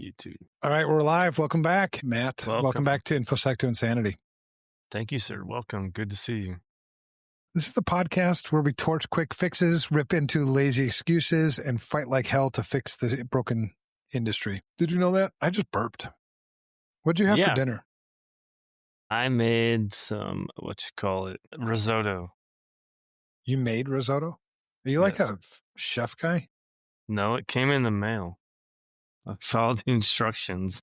YouTube. All right, we're live. Welcome back, Matt. Welcome back to InfoSec to Insanity. Thank you, sir. Welcome. Good to see you. This is the podcast where we torch quick fixes, rip into lazy excuses, and fight like hell to fix the broken industry. Did you know that? I just burped. What'd you have for dinner? I made some, risotto. You made risotto? Are you like a chef guy? No, it came in the mail. I followed the instructions.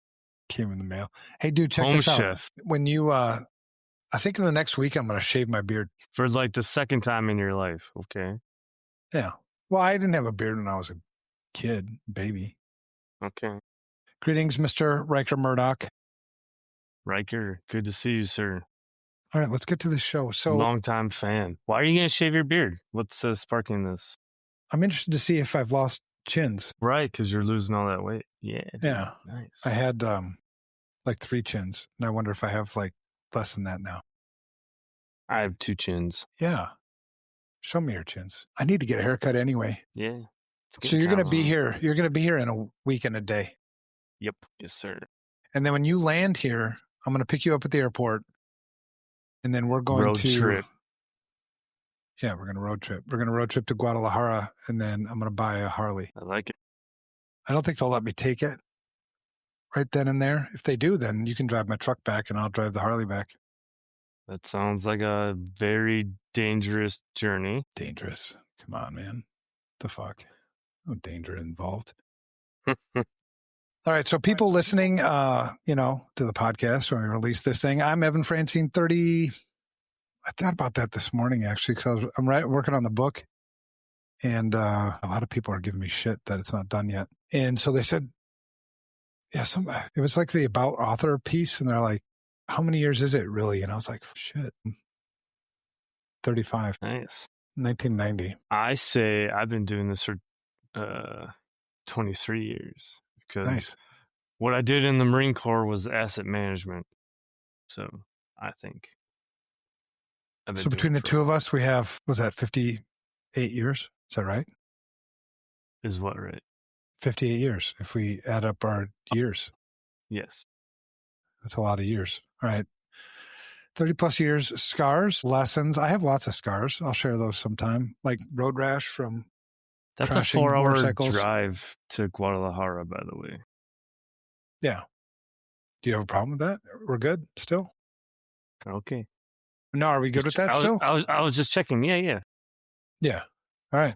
Came in the mail. Hey, dude, check Home this out. chef. When you, I think in the next week, I'm going to shave my beard. For like the second time in your life, okay? Yeah. Well, I didn't have a beard when I was a kid, baby. Okay. Greetings, Mr. Riker Murdoch. Riker, good to see you, sir. All right, let's get to the show. So, long-time fan. Why are you going to shave your beard? What's sparking this? I'm interested to see if I've lost chins. Right, because you're losing all that weight. Yeah. Dude. Yeah. Nice. I had like 3 chins, and I wonder if I have like less than that now. I have 2 chins. Yeah. Show me your chins. I need to get a haircut anyway. Yeah. So you're going to be here. You're going to be here in a week and a day. Yep. Yes, sir. And then when you land here, I'm going to pick you up at the airport. And then we're going road to trip. Yeah, we're going to road trip. We're going to road trip to Guadalajara, and then I'm going to buy a Harley. I like it. I don't think they'll let me take it right then and there. If they do, then you can drive my truck back, and I'll drive the Harley back. That sounds like a very dangerous journey. Dangerous. Come on, man. The fuck? No danger involved. All right, so people listening, to the podcast when I release this thing, I'm Evan Francen, 30. I thought about that this morning, actually, because I'm working on the book, and a lot of people are giving me shit that it's not done yet. And so they said, it was like the about author piece, and they're like, how many years is it really? And I was like, shit, 35. Nice. 1990. I say I've been doing this for 23 years. Because what I did in the Marine Corps was asset management. So I think. So between the two of us, we have, was that 58 years? Is that right? Is what right? 58 years, if we add up our years. Yes. That's a lot of years. All right. 30 plus years, scars, lessons. I have lots of scars. I'll share those sometime. Like road rash from That's a 4-hour drive to Guadalajara, by the way. Yeah. Do you have a problem with that? We're good still? Okay. No, are we good with that still? I was just checking. Yeah. Yeah. All right.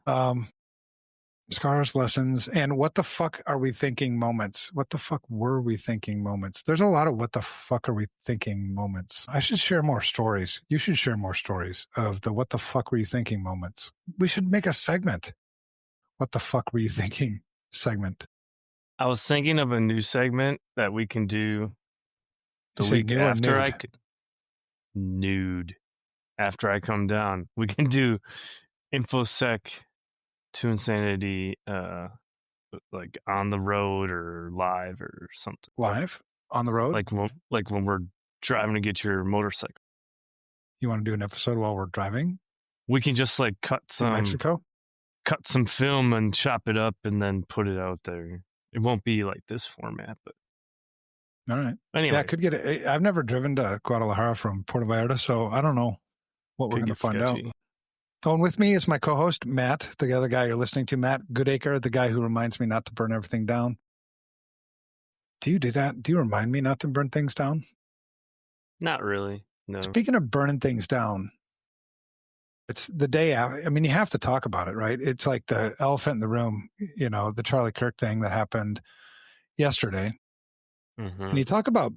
Scars, lessons, and what the fuck are we thinking moments? What the fuck were we thinking moments? There's a lot of what the fuck are we thinking moments. I should share more stories. You should share more stories of the what the fuck were you thinking moments. We should make a segment. What the fuck were you thinking segment? I was thinking of a new segment that we can do the week after after I come down. We can do InfoSec to Insanity, like on the road or live or something. Live on the road, like when we're driving to get your motorcycle. You want to do an episode while we're driving? We can just like cut some film and chop it up and then put it out there. It won't be like this format, but all right. Anyway, yeah, I could get it. I've never driven to Guadalajara from Puerto Vallarta, so I don't know what we're going to find out. And with me is my co-host, Matt, the other guy you're listening to, Matt Goodacre, the guy who reminds me not to burn everything down. Do you do that? Do you remind me not to burn things down? Not really, no. Speaking of burning things down, it's the day after. I mean, you have to talk about it, right? It's like the elephant in the room, the Charlie Kirk thing that happened yesterday. Mm-hmm. And you talk about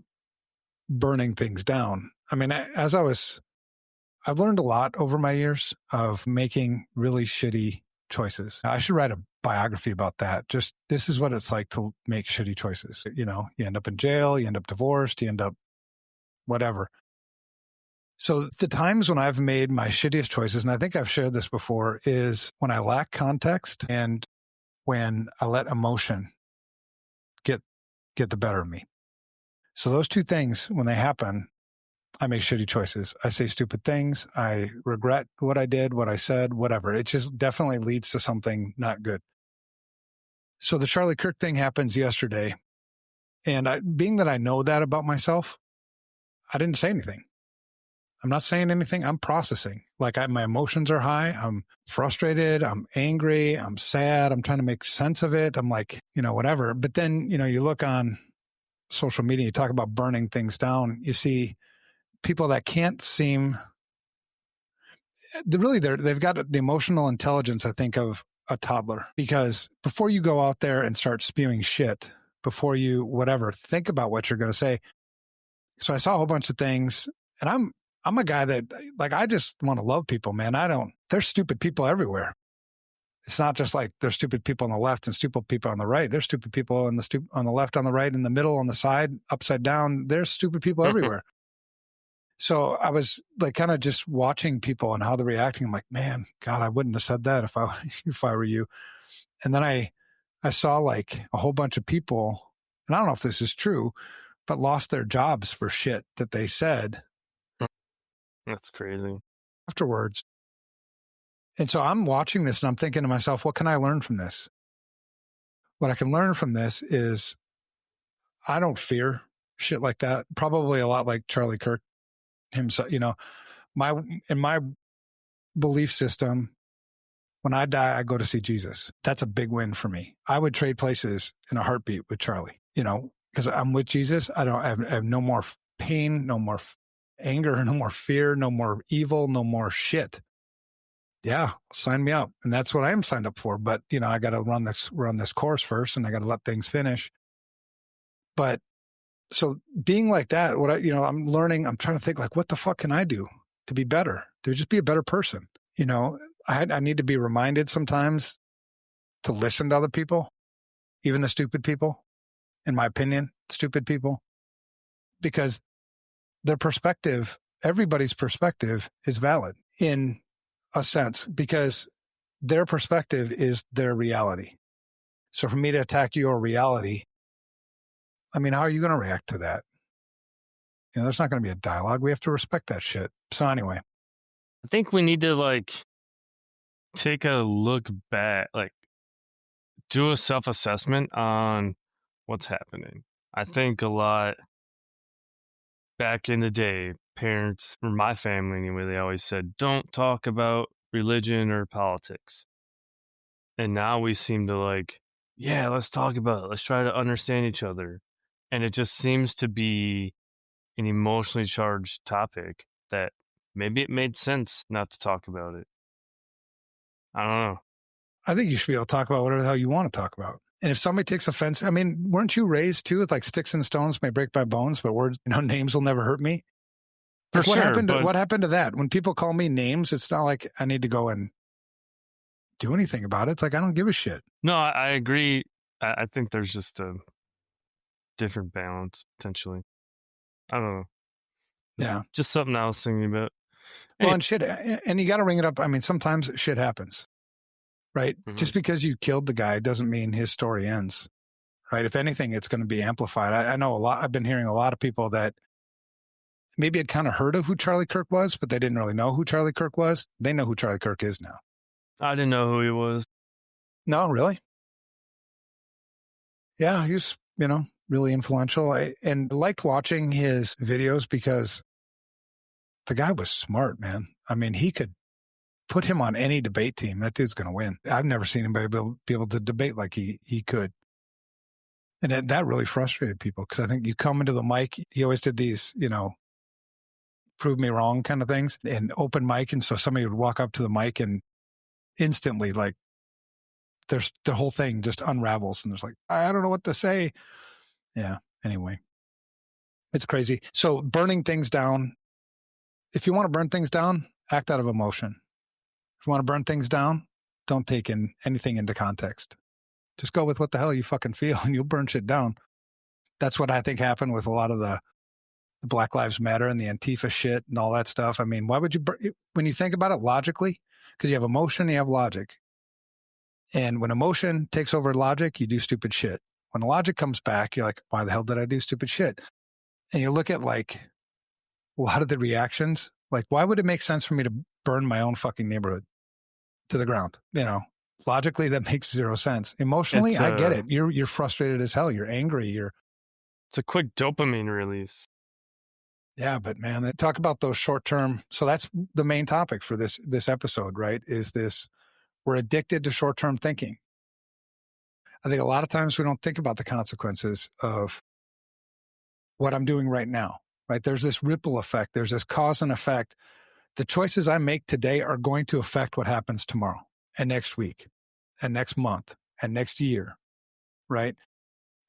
burning things down. I mean, I've learned a lot over my years of making really shitty choices. I should write a biography about that. Just this is what it's like to make shitty choices. You end up in jail, you end up divorced, you end up whatever. So the times when I've made my shittiest choices, and I think I've shared this before, is when I lack context and when I let emotion get the better of me. So those two things, when they happen, I make shitty choices. I say stupid things. I regret what I did, what I said, whatever. It just definitely leads to something not good. So the Charlie Kirk thing happens yesterday. And being that I know that about myself, I didn't say anything. I'm not saying anything. I'm processing. Like my emotions are high. I'm frustrated. I'm angry. I'm sad. I'm trying to make sense of it. I'm like, whatever. But then, you look on social media, you talk about burning things down. You see people that can't seem, they've got the emotional intelligence, I think, of a toddler. Because before you go out there and start spewing shit, before you whatever, think about what you're going to say. So I saw a whole bunch of things, and I'm a guy that, like, I just want to love people, man. There's stupid people everywhere. It's not just like there's stupid people on the left and stupid people on the right. There's stupid people on the left, on the right, in the middle, on the side, upside down. There's stupid people everywhere. So I was like kind of just watching people and how they're reacting. I'm like, man, God, I wouldn't have said that if I were you. And then I saw like a whole bunch of people, and I don't know if this is true, but lost their jobs for shit that they said. That's crazy. Afterwards. And so I'm watching this and I'm thinking to myself, what can I learn from this? What I can learn from this is I don't fear shit like that. Probably a lot like Charlie Kirk himself. In my belief system, when I die, I go to see Jesus. That's a big win for me. I would trade places in a heartbeat with Charlie, because I'm with Jesus. I have no more pain, no more anger, no more fear, no more evil, no more shit. Yeah, sign me up. And that's what I am signed up for. But, I got to run this course first, and I got to let things finish. But so being like that, I'm learning, I'm trying to think like, what the fuck can I do to be better, to just be a better person? I need to be reminded sometimes to listen to other people, even the stupid people, in my opinion, stupid people, because their perspective, everybody's perspective is valid in a sense, because their perspective is their reality. So for me to attack your reality, I mean, how are you going to react to that? There's not going to be a dialogue. We have to respect that shit. So anyway. I think we need to take a look back, do a self-assessment on what's happening. I think a lot back in the day, parents, or my family anyway, they always said, don't talk about religion or politics. And now we seem to yeah, let's talk about it. Let's try to understand each other. And it just seems to be an emotionally charged topic that maybe it made sense not to talk about it. I don't know. I think you should be able to talk about whatever the hell you want to talk about. And if somebody takes offense, I mean, weren't you raised too with sticks and stones may break my bones, but words, names will never hurt me? For sure, what happened to that? When people call me names, it's not like I need to go and do anything about it. It's like, I don't give a shit. No, I agree. I think there's just a different balance, potentially. I don't know. Yeah. Just something I was thinking about. Well, and shit, and you got to ring it up. I mean, sometimes shit happens, right? Mm-hmm. Just because you killed the guy doesn't mean his story ends, right? If anything, it's going to be amplified. I know a lot. I've been hearing a lot of people that maybe had kind of heard of who Charlie Kirk was, but they didn't really know who Charlie Kirk was. They know who Charlie Kirk is now. I didn't know who he was. No, really? Yeah, he was, really influential. And I liked watching his videos because the guy was smart, man. I mean, he could put him on any debate team. That dude's going to win. I've never seen anybody be able to debate like he could. And that really frustrated people because I think you come into the mic, he always did these, prove me wrong kind of things and open mic. And so somebody would walk up to the mic and instantly there's the whole thing just unravels and there's I don't know what to say. Yeah. Anyway, it's crazy. So burning things down, if you want to burn things down, act out of emotion. If you want to burn things down, don't take anything into context. Just go with what the hell you fucking feel and you'll burn shit down. That's what I think happened with a lot of the Black Lives Matter and the Antifa shit and all that stuff. I mean, why would you, when you think about it logically, because you have emotion, you have logic. And when emotion takes over logic, you do stupid shit. When logic comes back, you're like, why the hell did I do stupid shit? And you look at a lot of the reactions, why would it make sense for me to burn my own fucking neighborhood to the ground? Logically, that makes zero sense. Emotionally, I get it. You're frustrated as hell. You're angry. It's a quick dopamine release. Yeah, but man, talk about those short-term. So that's the main topic for this episode, right? Is this, we're addicted to short-term thinking. I think a lot of times we don't think about the consequences of what I'm doing right now, right? There's this ripple effect. There's this cause and effect. The choices I make today are going to affect what happens tomorrow and next week and next month and next year, right?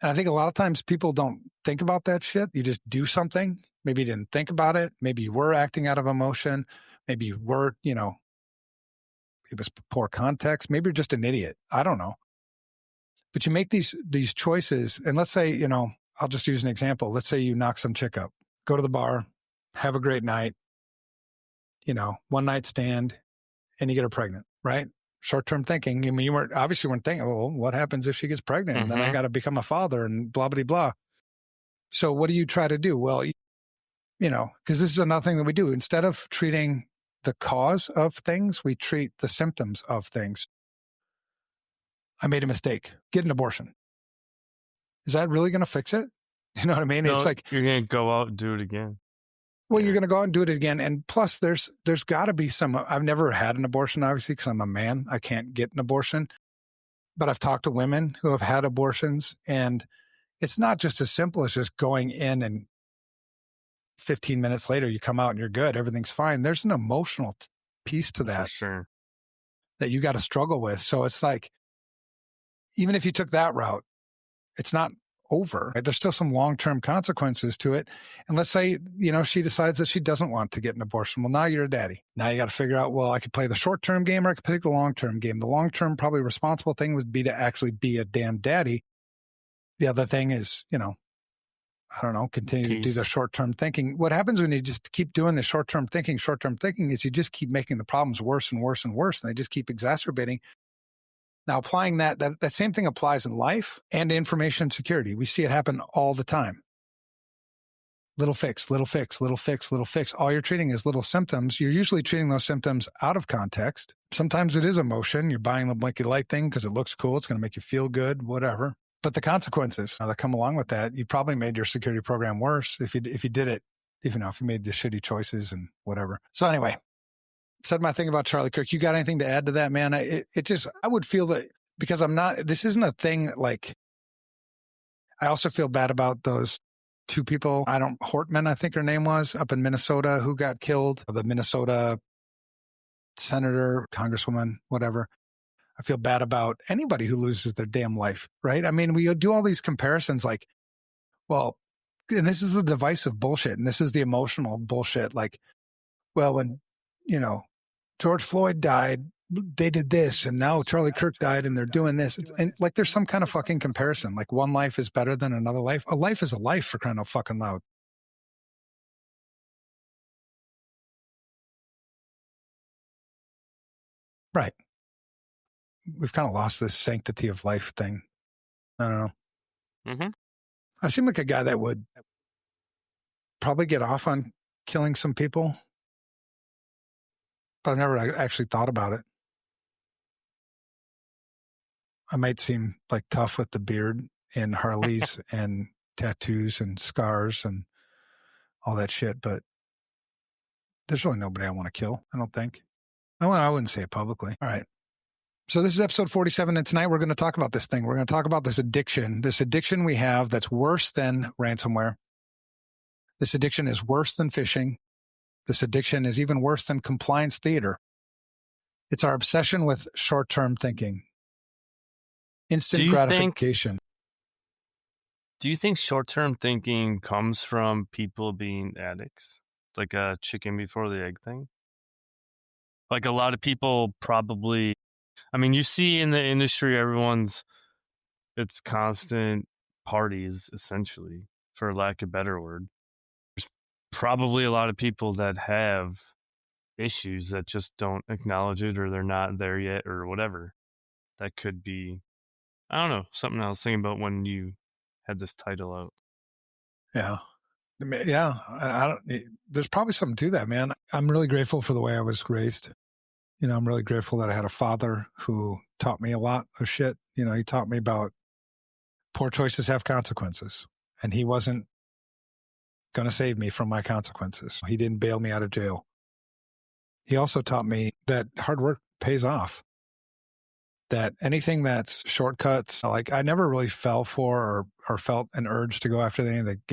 And I think a lot of times people don't think about that shit. You just do something. Maybe you didn't think about it. Maybe you were acting out of emotion. Maybe you were, it was poor context. Maybe you're just an idiot. I don't know. But you make these choices. And let's say, I'll just use an example. Let's say you knock some chick up, go to the bar, have a great night, one night stand, and you get her pregnant, right? Short-term thinking. I mean, you weren't thinking, well, what happens if she gets pregnant? Mm-hmm. Then I got to become a father and blah, blah, blah. So what do you try to do? Well, because this is another thing that we do. Instead of treating the cause of things, we treat the symptoms of things. I made a mistake. Get an abortion. Is that really going to fix it? You know what I mean? No, it's like you're going to go out and do it again. Well, you're going to go out and do it again. And plus, there's got to be some. I've never had an abortion, obviously, because I'm a man. I can't get an abortion. But I've talked to women who have had abortions, and it's not just as simple as just going in and 15 minutes later you come out and you're good. Everything's fine. There's an emotional piece to that. For sure. That you got to struggle with. So it's like, even if you took that route, it's not over. Right? There's still some long-term consequences to it. And let's say, she decides that she doesn't want to get an abortion. Well, now you're a daddy. Now you got to figure out, well, I could play the short-term game or I could play the long-term game. The long-term, probably responsible thing would be to actually be a damn daddy. The other thing is, I don't know, continue to do the short-term thinking. What happens when you just keep doing the short-term thinking is you just keep making the problems worse and worse and worse, and they just keep exacerbating. Now, applying that same thing applies in life and information security. We see it happen all the time. Little fix, little fix, little fix, little fix. All you're treating is little symptoms. You're usually treating those symptoms out of context. Sometimes it is emotion. You're buying the blinky light thing because it looks cool. It's going to make you feel good, whatever. But the consequences that come along with that, you probably made your security program worse if you did it, if you made the shitty choices and whatever. So anyway, said my thing about Charlie Kirk. You got anything to add to that, man? I would feel that because this isn't a thing like, I also feel bad about those two people. Hortman, I think her name was, up in Minnesota, who got killed. The Minnesota senator, congresswoman, whatever. I feel bad about anybody who loses their damn life, right? I mean, we do all these comparisons like, well, and this is the divisive bullshit, and this is the emotional bullshit. Like, well, when, George Floyd died, they did this, and now Charlie Kirk died, and they're doing this. And like, there's some kind of fucking comparison. Like, one life is better than another life. A life is a life, for crying out fucking loud. Right. We've kind of lost this sanctity of life thing. I don't know. Mm-hmm. I seem like a guy that would probably get off on killing some people, but I've never actually thought about it. I might seem like tough with the beard and Harleys and tattoos and scars and all that shit, but there's really nobody I want to kill, I don't think. I wouldn't say it publicly. All right. So this is episode 47, and tonight we're going to talk about this thing. We're going to talk about this addiction we have that's worse than ransomware. This addiction is worse than phishing. This addiction is even worse than compliance theater. It's our obsession with short-term thinking. Instant gratification. Do you think short-term thinking comes from people being addicts? It's like a chicken before the egg thing? Like, a lot of people probably, I mean, you see in the industry, it's constant parties, essentially, for lack of a better word. There's probably a lot of people that have issues that just don't acknowledge it, or they're not there yet, or whatever. That could be, I don't know, something I was thinking about when you had this title out. Yeah. Yeah. There's probably something to that, man. I'm really grateful for the way I was raised. I'm really grateful that I had a father who taught me a lot of shit. He taught me about poor choices have consequences. and he wasn't going to save me from my consequences. He didn't bail me out of jail. He also taught me that hard work pays off, that anything that's shortcuts, like I never really fell for or felt an urge to go after anything that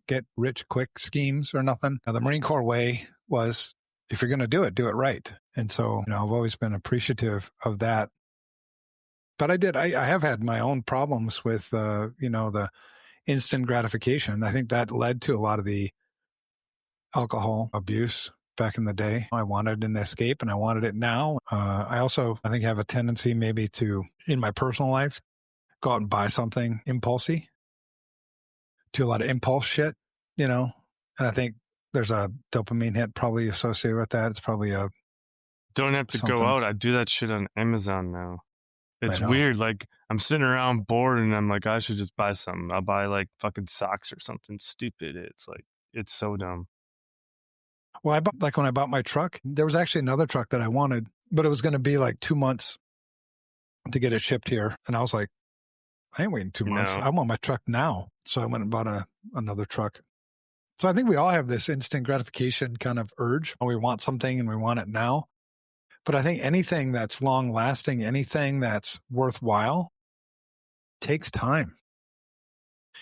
get rich quick schemes or nothing. Now, the Marine Corps way was, if you're going to do it right. And so, I've always been appreciative of that. But I have had my own problems with, the instant gratification. I think that led to a lot of the alcohol abuse back in the day. I wanted an escape and I wanted it now. I think have a tendency maybe to, in my personal life, go out and buy something impulsy, do a lot of impulse shit, and I think there's a dopamine hit probably associated with that. It's probably don't have to something. go out. I do that shit on Amazon now. It's weird. Like, I'm sitting around bored and I'm like, I should just buy something. I'll buy like fucking socks or something stupid. It's like, it's so dumb. Well, when I bought my truck, there was actually another truck that I wanted, but it was going to be like 2 months to get it shipped here. And I was like, I ain't waiting 2 months. I want my truck now. So I went and bought another truck. So I think we all have this instant gratification kind of urge. We want something and we want it now. But I think anything that's long lasting, anything that's worthwhile takes time.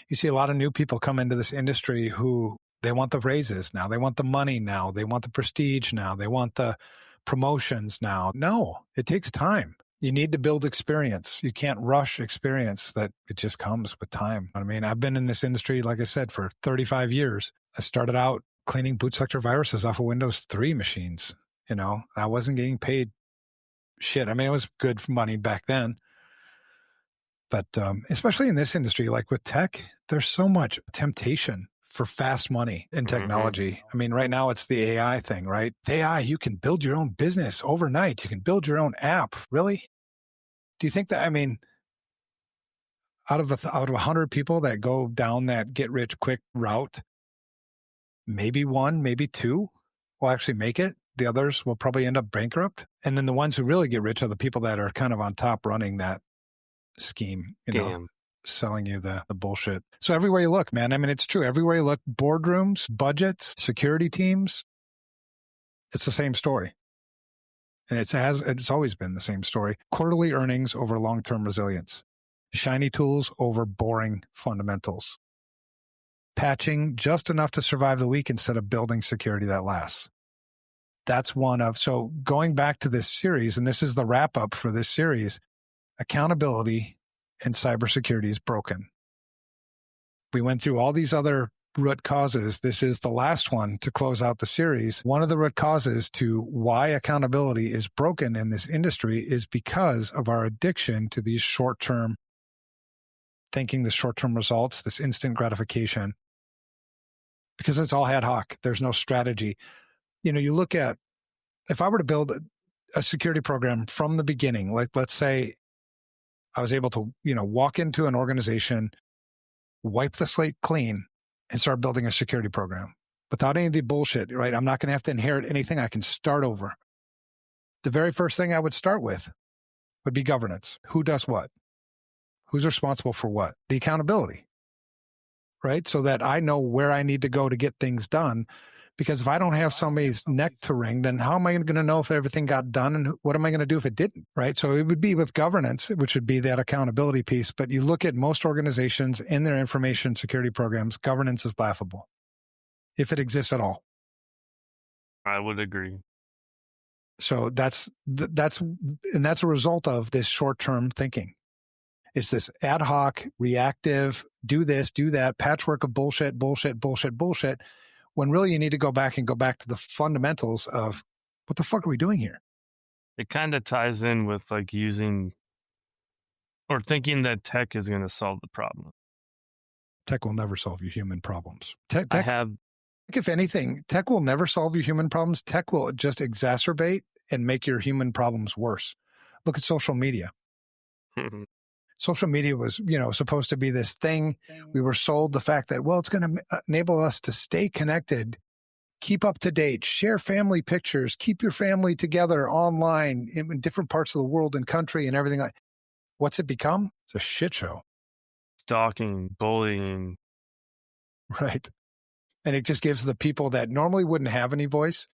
You see a lot of new people come into this industry who they want the raises now. They want the money now. They want the prestige now. They want the promotions now. No, it takes time. You need to build experience. You can't rush experience. That it just comes with time. I mean, I've been in this industry, like I said, for 35 years. I started out cleaning boot sector viruses off of Windows 3 machines. I wasn't getting paid shit. I mean, it was good money back then. But especially in this industry, like with tech, there's so much temptation for fast money in technology. Mm-hmm. I mean, right now it's the AI thing, right? The AI, you can build your own business overnight. You can build your own app. Really? Do you think that, I mean, out of 100 people that go down that get rich quick route, maybe one, maybe two will actually make it? The others will probably end up bankrupt. And then the ones who really get rich are the people that are kind of on top running that scheme, selling you the bullshit. So everywhere you look, man, I mean, it's true. Everywhere you look, boardrooms, budgets, security teams, it's the same story. And it's always been the same story. Quarterly earnings over long-term resilience. Shiny tools over boring fundamentals. Patching just enough to survive the week instead of building security that lasts. That's so going back to this series, and this is the wrap up for this series, accountability in cybersecurity is broken. We went through all these other root causes. This is the last one to close out the series. One of the root causes to why accountability is broken in this industry is because of our addiction to these short-term thinking, the short-term results, this instant gratification, because it's all ad hoc. There's no strategy. You look at, if I were to build a security program from the beginning, like let's say I was able to, walk into an organization, wipe the slate clean, and start building a security program without any of the bullshit, right? I'm not going to have to inherit anything. I can start over. The very first thing I would start with would be governance. Who does what? Who's responsible for what? The accountability, right? So that I know where I need to go to get things done. Because if I don't have somebody's neck to wring, then how am I going to know if everything got done and what am I going to do if it didn't, right? So it would be with governance, which would be that accountability piece. But you look at most organizations in their information security programs, governance is laughable, if it exists at all. I would agree. So that's a result of this short-term thinking. It's this ad hoc, reactive, do this, do that, patchwork of bullshit, when really you need to go back to the fundamentals of what the fuck are we doing here? It kind of ties in with like using or thinking that tech is going to solve the problem. Tech will never solve your human problems. If anything, tech will never solve your human problems. Tech will just exacerbate and make your human problems worse. Look at social media. Social media was, supposed to be this thing. We were sold the fact that, well, it's going to enable us to stay connected, keep up to date, share family pictures, keep your family together online in different parts of the world and country and everything. What's it become? It's a shit show. Stalking, bullying, Right. And it just gives the people that normally wouldn't have any voice,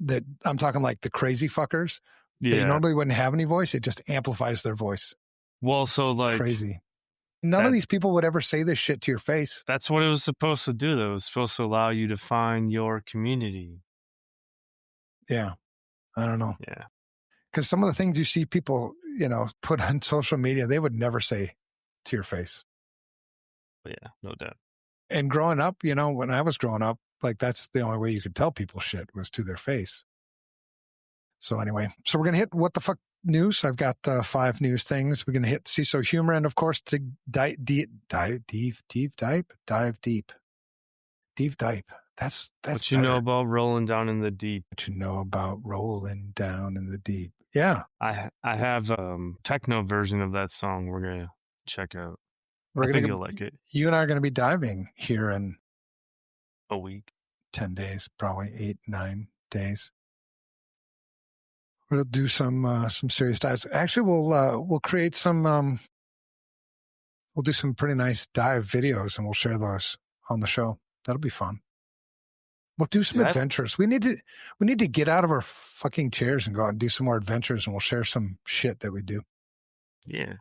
that I'm talking like the crazy fuckers, they normally wouldn't have any voice. It just amplifies their voice. Well, so like crazy. None of these people would ever say this shit to your face. That's what it was supposed to do, though. It was supposed to allow you to find your community. Yeah. I don't know. Yeah. Because some of the things you see people, put on social media, they would never say to your face. Yeah, no doubt. And growing up, when I was growing up, like that's the only way you could tell people shit was to their face. So anyway, we're going to hit what the fuck news. I've got 5 news things. We're going to hit CISO humor. And of course, to dive deep. That's what you know about rolling down in the deep. What you know about rolling down in the deep. Yeah. I have a techno version of that song we're going to check out. I think you'll like it. You and I are going to be diving here in a week. 10 days, probably 8, 9 days. We'll do some serious dives. Actually, we'll create some, we'll do some pretty nice dive videos and we'll share those on the show. That'll be fun. We'll do some adventures. We need to get out of our fucking chairs and go out and do some more adventures, and we'll share some shit that we do. Yeah.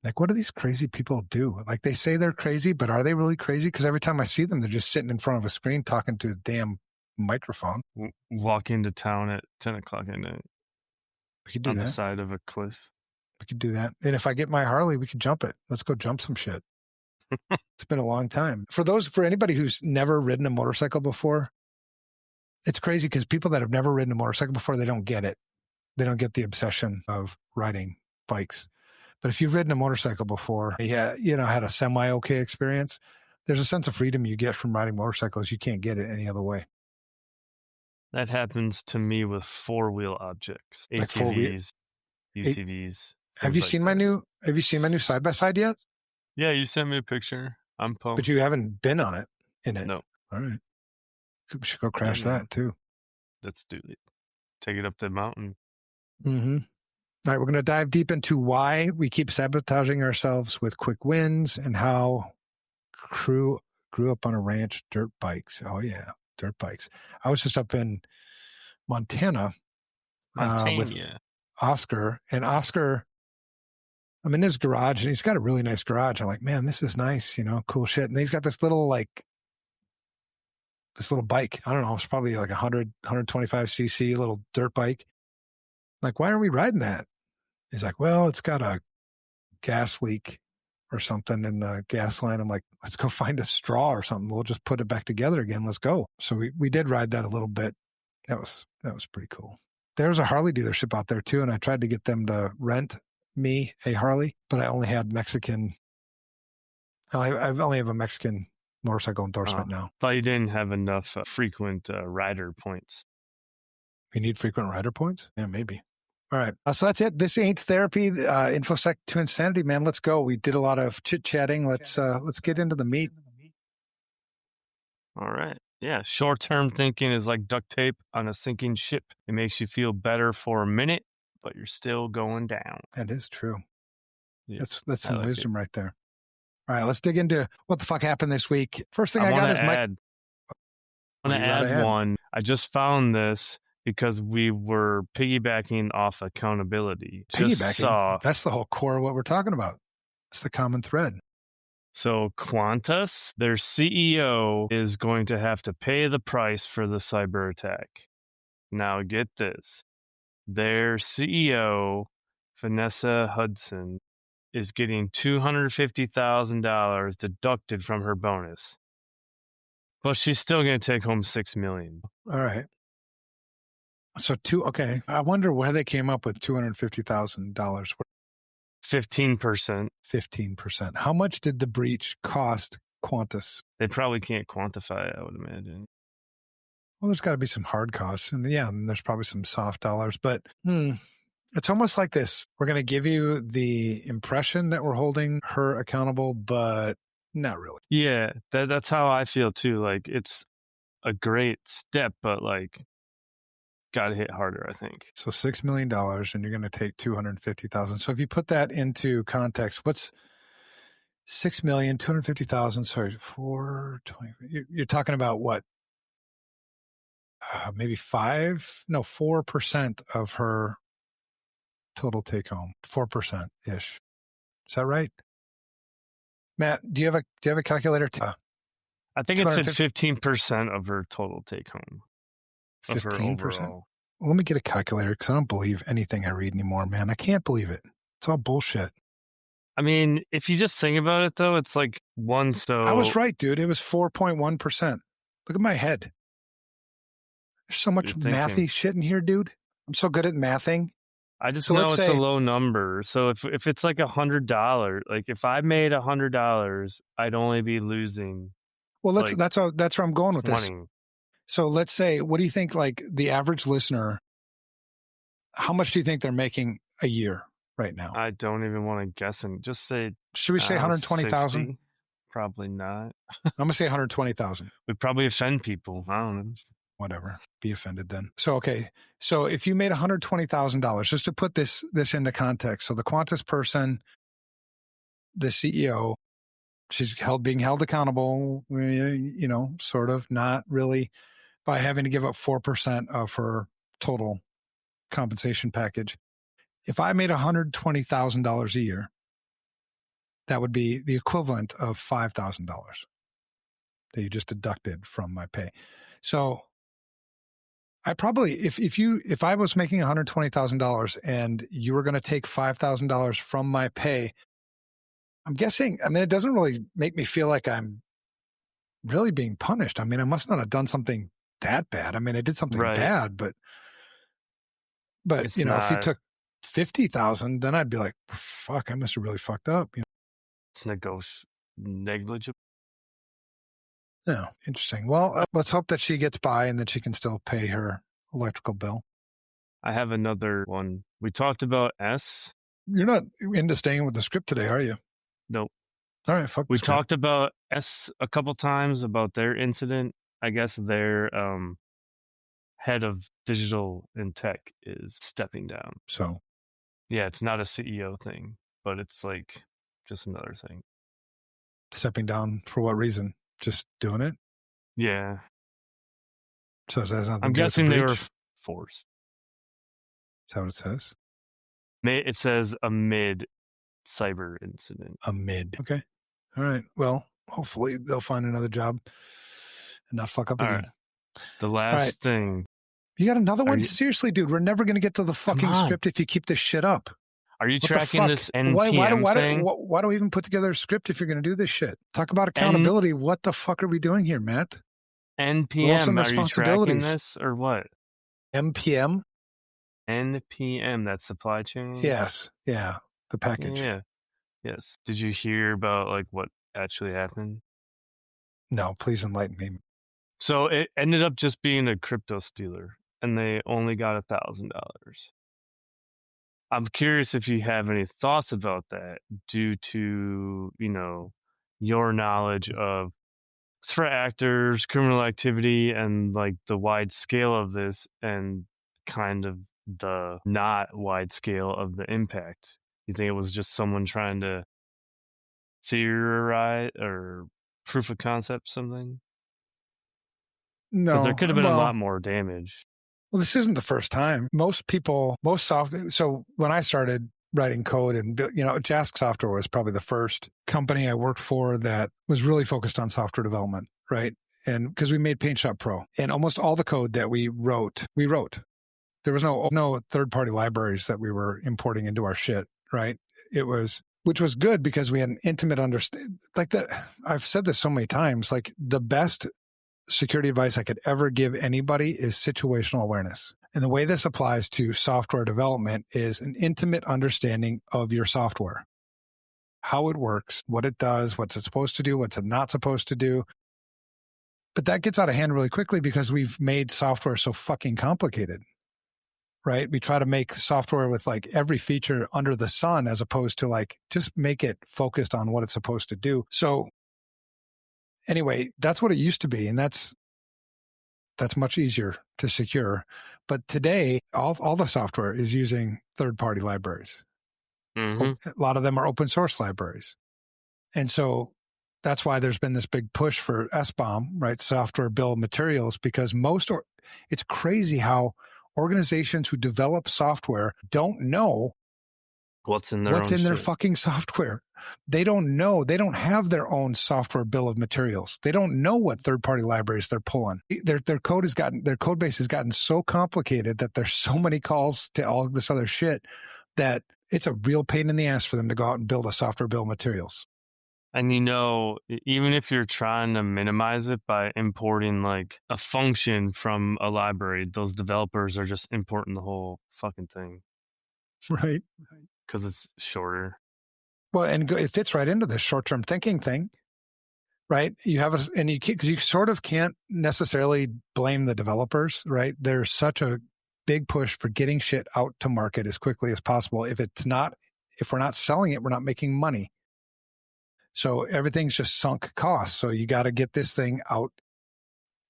Like, what do these crazy people do? Like, they say they're crazy, but are they really crazy? Because every time I see them, they're just sitting in front of a screen talking to a damn microphone. Walk into town at 10 o'clock at night. We could do on that. The side of a cliff. We could do that. And if I get my Harley, we could jump it. Let's go jump some shit. It's been a long time. For anybody who's never ridden a motorcycle before, it's crazy because people that have never ridden a motorcycle before, they don't get it. They don't get the obsession of riding bikes. But if you've ridden a motorcycle before, had a semi-okay experience, there's a sense of freedom you get from riding motorcycles you can't get it any other way. That happens to me with 4-wheel objects, like ATVs, UTVs. Have you seen my new side-by-side yet? Yeah, you sent me a picture. I'm pumped. But you haven't been on it in it. No. All right. We should go crash that too. Let's do it. Take it up the mountain. Mm-hmm. All right, we're going to dive deep into why we keep sabotaging ourselves with quick wins and how crew grew up on a ranch, dirt bikes. Oh, yeah, dirt bikes. I was just up in Montana. With Oscar. And Oscar, I'm in his garage, and he's got a really nice garage. I'm like, man, this is nice, cool shit. And he's got this little bike. I don't know. It's probably like 100, 125cc little dirt bike. Like, why aren't we riding that? He's like, well, it's got a gas leak or something in the gas line. I'm like, let's go find a straw or something. We'll just put it back together again. Let's go. So we did ride that a little bit. That was pretty cool. There's a Harley dealership out there too, and I tried to get them to rent me a Harley, but I only had Mexican. I only have a Mexican motorcycle endorsement now. Thought you didn't have enough frequent rider points. We need frequent rider points? Yeah, maybe. All right. So that's it. This ain't therapy. InfoSec to insanity, man. Let's go. We did a lot of chit-chatting. Let's get into the meat. All right. Yeah. Short-term thinking is like duct tape on a sinking ship. It makes you feel better for a minute, but you're still going down. That is true. Yeah, that's some like wisdom right there. All right. Let's dig into what the fuck happened this week. First thing I got is I want to add one. I just found this because we were piggybacking off accountability. Piggybacking? That's the whole core of what we're talking about. It's the common thread. So Qantas, their CEO, is going to have to pay the price for the cyber attack. Now get this. Their CEO, Vanessa Hudson, is getting $250,000 deducted from her bonus. But she's still going to take home $6 million. All right. So okay. I wonder where they came up with $250,000. 15%. 15%. How much did the breach cost Qantas? They probably can't quantify it, I would imagine. Well, there's got to be some hard costs. And and there's probably some soft dollars. But it's almost like this. We're going to give you the impression that we're holding her accountable, but not really. Yeah, that's how I feel too. Like, it's a great step, but got to hit harder, I think. So $6 million, and you're going to take $250,000. So if you put that into context, 6,250,000. Sorry, 420. You're talking about what? Maybe 4% of her total take home. 4% ish. Is that right? Matt, do you have a calculator? I think it said 15% of her total take home. 15%. Let me get a calculator because I don't believe anything I read anymore, man. I can't believe it. It's all bullshit. I mean, if you just think about it, though, it's like one. So I was right, dude. It was 4.1%. Look at my head. There's so much mathy shit in here, dude. I'm so good at mathing. I just know it's a low number. So if it's like $100, like if I made $100, I'd only be losing. Well, that's where I'm going with this. So let's say, what do you think? Like the average listener, how much do you think they're making a year right now? I don't even want to guess and just say. Should we say 120,000? Probably not. I'm gonna say 120,000. We probably offend people. I don't know. Whatever. Be offended then. So, okay. So if you made $120,000, just to put this into context. So the Qantas person, the CEO, she's being held accountable, sort of, not really, by having to give up 4% of her total compensation package. If I made $120,000 a year, that would be the equivalent of $5,000 that you just deducted from my pay. So I probably, if I was making $120,000 and you were going to take $5,000 from my pay, I'm guessing, I mean, it doesn't really make me feel like I'm really being punished. I mean, I must not have done something that bad. I mean, I did something bad, but if you took 50,000, then I'd be like, fuck, I must have really fucked up. It's negligible. Yeah, interesting. Well, let's hope that she gets by and that she can still pay her electrical bill. I have another one. We talked about S. You're not into staying with the script today, are you? Nope. All right, fuck. We talked about S a couple times about their incident. I guess their head of digital and tech is stepping down. So, yeah, it's not a CEO thing, but it's like just another thing. Stepping down for what reason? Just doing it? Yeah. So it has nothing I'm guessing they were forced. Is that what it says? It says amid cyber incident. Amid. Okay. All right. Well, hopefully they'll find another job and not fuck up again. Right. The last thing. You got another one? Seriously, dude, we're never going to get to the fucking script if you keep this shit up. Are you tracking this NPM thing? Why do we even put together a script if you're going to do this shit? Talk about accountability. What the fuck are we doing here, Matt? NPM, are you tracking this or what? MPM? NPM, that's supply chain? Yes. Yeah. The package. Yeah. Yes. Did you hear about like what actually happened? No, please enlighten me. So it ended up just being a crypto stealer and they only got $1,000. I'm curious if you have any thoughts about that due to, your knowledge of threat actors, criminal activity, and like the wide scale of this and kind of the not wide scale of the impact. You think it was just someone trying to theorize or proof of concept something? No. Because there could have been a lot more damage. Well, this isn't the first time. So when I started writing code and, Jask Software was probably the first company I worked for that was really focused on software development, right? And because we made Paint Shop Pro and almost all the code that we wrote. There was no third-party libraries that we were importing into our shit, right? Which was good because we had an intimate understanding. Like that, I've said this so many times, like the best security advice I could ever give anybody is situational awareness. And the way this applies to software development is an intimate understanding of your software, how it works, what it does, what's it supposed to do, what's it not supposed to do. But that gets out of hand really quickly because we've made software so fucking complicated, right? We try to make software with like every feature under the sun as opposed to like just make it focused on what it's supposed to do. So anyway, that's what it used to be. And that's much easier to secure. But today, all the software is using third-party libraries. Mm-hmm. A lot of them are open source libraries. And so that's why there's been this big push for SBOM, right? Software bill of materials, because it's crazy how organizations who develop software don't know what's in their fucking software. They don't know. They don't have their own software bill of materials. They don't know what third-party libraries they're pulling. Their code base has gotten so complicated that there's so many calls to all this other shit that it's a real pain in the ass for them to go out and build a software bill of materials. And even if you're trying to minimize it by importing like a function from a library, those developers are just importing the whole fucking thing. Right. Because it's shorter. Well, and it fits right into this short-term thinking thing, right? Because you sort of can't necessarily blame the developers, right? There's such a big push for getting shit out to market as quickly as possible. If we're not selling it, we're not making money. So everything's just sunk costs. So you got to get this thing out,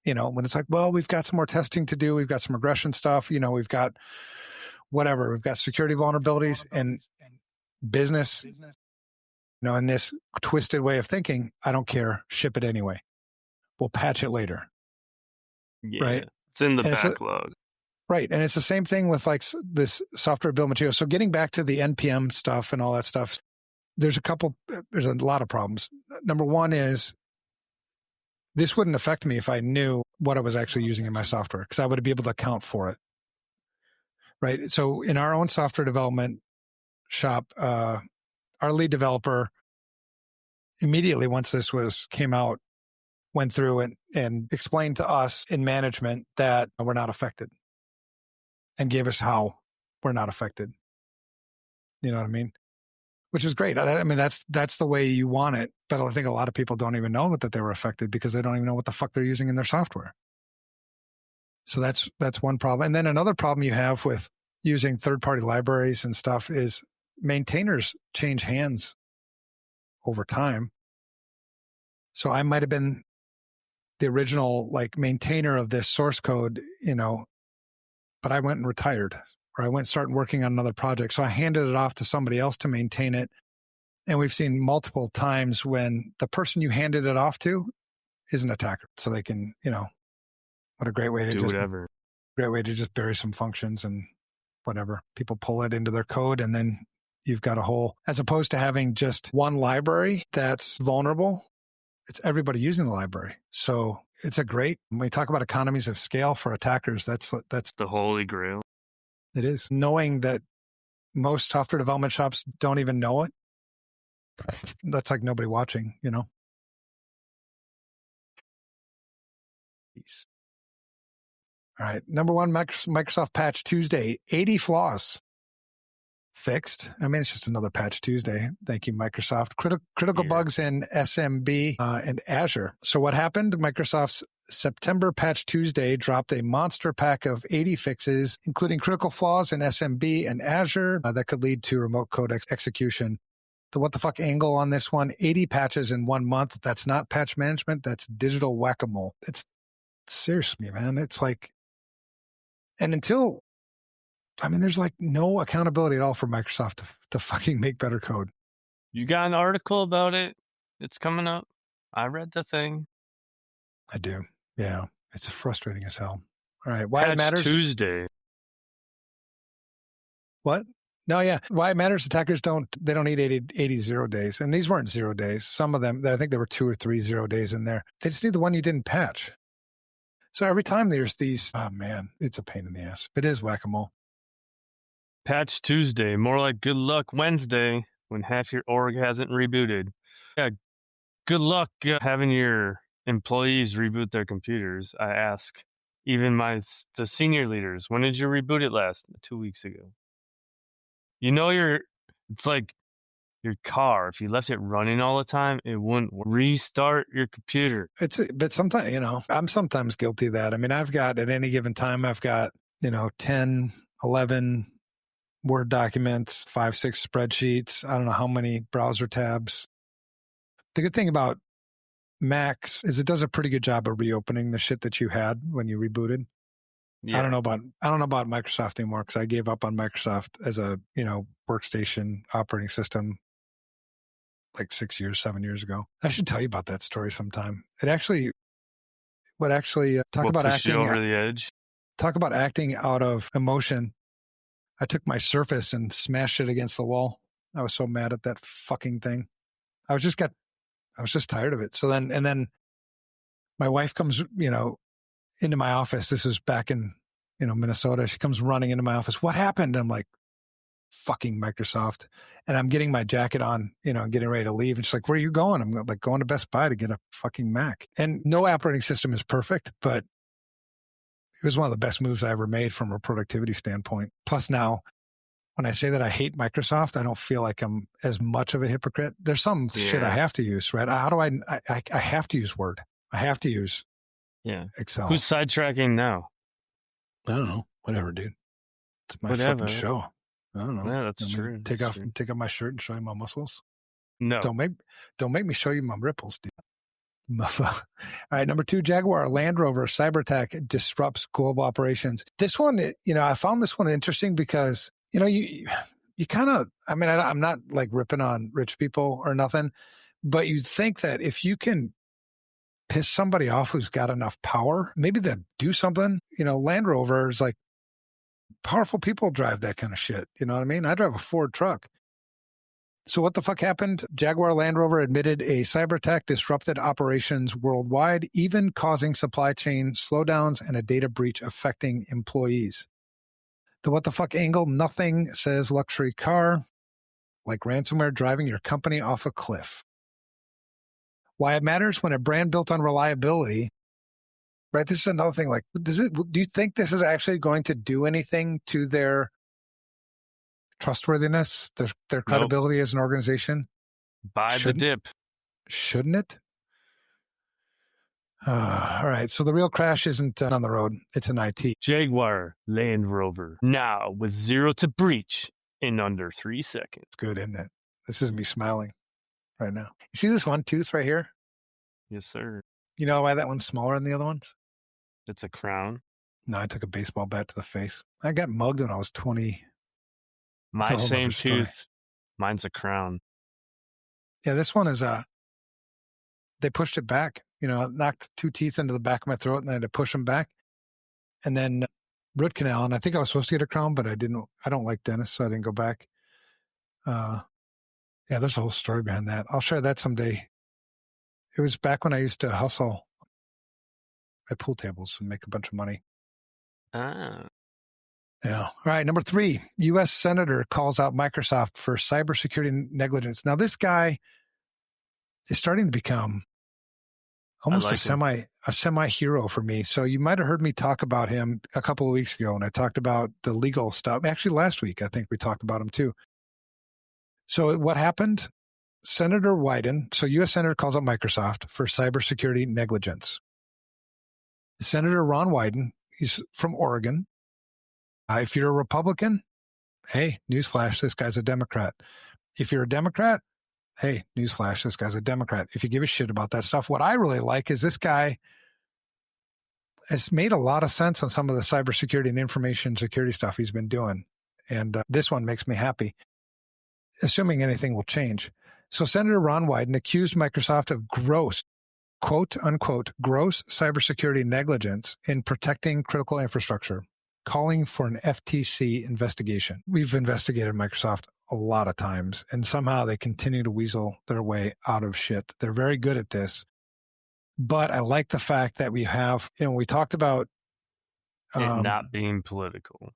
when it's like, well, we've got some more testing to do. We've got some regression stuff. We've got whatever. We've got security vulnerabilities and business, in this twisted way of thinking, I don't care. Ship it anyway. We'll patch it later. Yeah, right? It's in the backlog. Right. And it's the same thing with like this software bill of materials. So getting back to the NPM stuff and all that stuff, there's a lot of problems. Number one is this wouldn't affect me if I knew what I was actually using in my software, because I would be able to account for it. Right. So in our own software development shop, our lead developer immediately once this came out, went through and explained to us in management that we're not affected and gave us how we're not affected. You know what I mean? Which is great. I mean, that's the way you want it. But I think a lot of people don't even know that they were affected because they don't even know what the fuck they're using in their software. So that's one problem. And then another problem you have with using third-party libraries and stuff is maintainers change hands over time. So I might have been the original maintainer of this source code, but I went and retired, or I went and started working on another project. So I handed it off to somebody else to maintain it. And we've seen multiple times when the person you handed it off to is an attacker. So they can, what a great way to just bury some functions and whatever. People pull it into their code, and then you've got as opposed to having just one library that's vulnerable, it's everybody using the library. So it's when we talk about economies of scale for attackers, that's the holy grail. It is. Knowing that most software development shops don't even know it, that's like nobody watching, Peace. All right. Number one, Microsoft Patch Tuesday, 80 flaws fixed. I mean, it's just another Patch Tuesday. Thank you, Microsoft. Critical bugs in SMB and Azure. So what happened? Microsoft's September Patch Tuesday dropped a monster pack of 80 fixes, including critical flaws in SMB and Azure that could lead to remote code execution. The what the fuck angle on this one? 80 patches in 1 month. That's not patch management. That's digital whack-a-mole. It's seriously, man. It's like, and there's no accountability at all for Microsoft to fucking make better code. You got an article about it? It's coming up. I read the thing. I do. Yeah. It's frustrating as hell. All right. Why Patch it matters? Tuesday. What? No, yeah. Why it matters, attackers don't need 80 0 days. And these weren't 0 days. Some of them, I think there were 2 or 3 0 days in there. They just need the one you didn't patch. So every time there's these, oh man, it's a pain in the ass. It is whack-a-mole. Patch Tuesday, more like good luck Wednesday when half your org hasn't rebooted. Yeah, good luck having your employees reboot their computers. I ask even the senior leaders, when did you reboot it last? 2 weeks ago. It's like your car. If you left it running all the time, it wouldn't restart your computer. But sometimes, I'm sometimes guilty of that. I mean, at any given time, I've got, 10, 11 Word documents, 5, 6 spreadsheets. I don't know how many browser tabs. The good thing about Macs is it does a pretty good job of reopening the shit that you had when you rebooted. Yeah. I don't know about Microsoft anymore because I gave up on Microsoft as a, workstation operating system like 7 years ago. I should tell you about that story sometime. It actually, talk about pushed acting you over the edge. Talk about acting out of emotion. I took my Surface and smashed it against the wall. I was so mad at that fucking thing. I was just tired of it. So then my wife comes, into my office. This was back in, Minnesota. She comes running into my office. What happened? I'm like, fucking Microsoft. And I'm getting my jacket on, getting ready to leave. And she's like, where are you going? I'm like going to Best Buy to get a fucking Mac. And no operating system is perfect, but it was one of the best moves I ever made from a productivity standpoint. Plus now, when I say that I hate Microsoft, I don't feel like I'm as much of a hypocrite. There's some shit I have to use, right? How do I have to use Word. I have to use Excel. Who's sidetracking now? I don't know. Whatever, dude. It's my fucking show. I don't know. Yeah, that's true. Take off my shirt and show you my muscles. No. Don't make me show you my ripples, dude. All right, number 2, Jaguar Land Rover cyber attack disrupts global operations. This one, I found this one interesting because, you kind of, I'm not like ripping on rich people or nothing, but you think that if you can piss somebody off who's got enough power, maybe they'll do something. Land Rover is like, powerful people drive that kind of shit. You know what I mean? I drive a Ford truck. So what the fuck happened? Jaguar Land Rover admitted a cyber attack disrupted operations worldwide, even causing supply chain slowdowns and a data breach affecting employees. The what the fuck angle? Nothing says luxury car, like ransomware driving your company off a cliff. Why it matters when a brand built on reliability, right? This is another thing. Like, do you think this is actually going to do anything to their trustworthiness, their credibility as an organization? Buy the dip. Shouldn't it? All right. So the real crash isn't on the road. It's in IT. Jaguar Land Rover, now with 0 to breach in under 3 seconds. It's good, isn't it? This is me smiling right now. You see this one tooth right here? Yes, sir. You know why that one's smaller than the other ones? It's a crown. No, I took a baseball bat to the face. I got mugged when I was 20. My same tooth. Mine's a crown. Yeah, this one is they pushed it back. Knocked 2 teeth into the back of my throat, and I had to push them back. And then root canal, and I think I was supposed to get a crown, but I didn't. I don't like dentists, so I didn't go back. Yeah, there's a whole story behind that. I'll share that someday. It was back when I used to hustle at pool tables and make a bunch of money. Ah. Yeah. All right. Number 3, U.S. Senator calls out Microsoft for cybersecurity negligence. Now, this guy is starting to become almost a semi hero for me. So you might have heard me talk about him a couple of weeks ago, and I talked about the legal stuff. Actually, last week, I think we talked about him too. So what happened? Senator Wyden, so U.S. Senator calls out Microsoft for cybersecurity negligence. Senator Ron Wyden, he's from Oregon. If you're a Republican, hey, newsflash, this guy's a Democrat. If you're a Democrat, hey, newsflash, this guy's a Democrat. If you give a shit about that stuff, what I really like is this guy has made a lot of sense on some of the cybersecurity and information security stuff he's been doing. And this one makes me happy, assuming anything will change. So Senator Ron Wyden accused Microsoft of gross, quote unquote, gross cybersecurity negligence in protecting critical infrastructure, calling for an FTC investigation. We've investigated Microsoft a lot of times, and somehow they continue to weasel their way out of shit. They're very good at this. But I like the fact that we have, we talked about it not being political.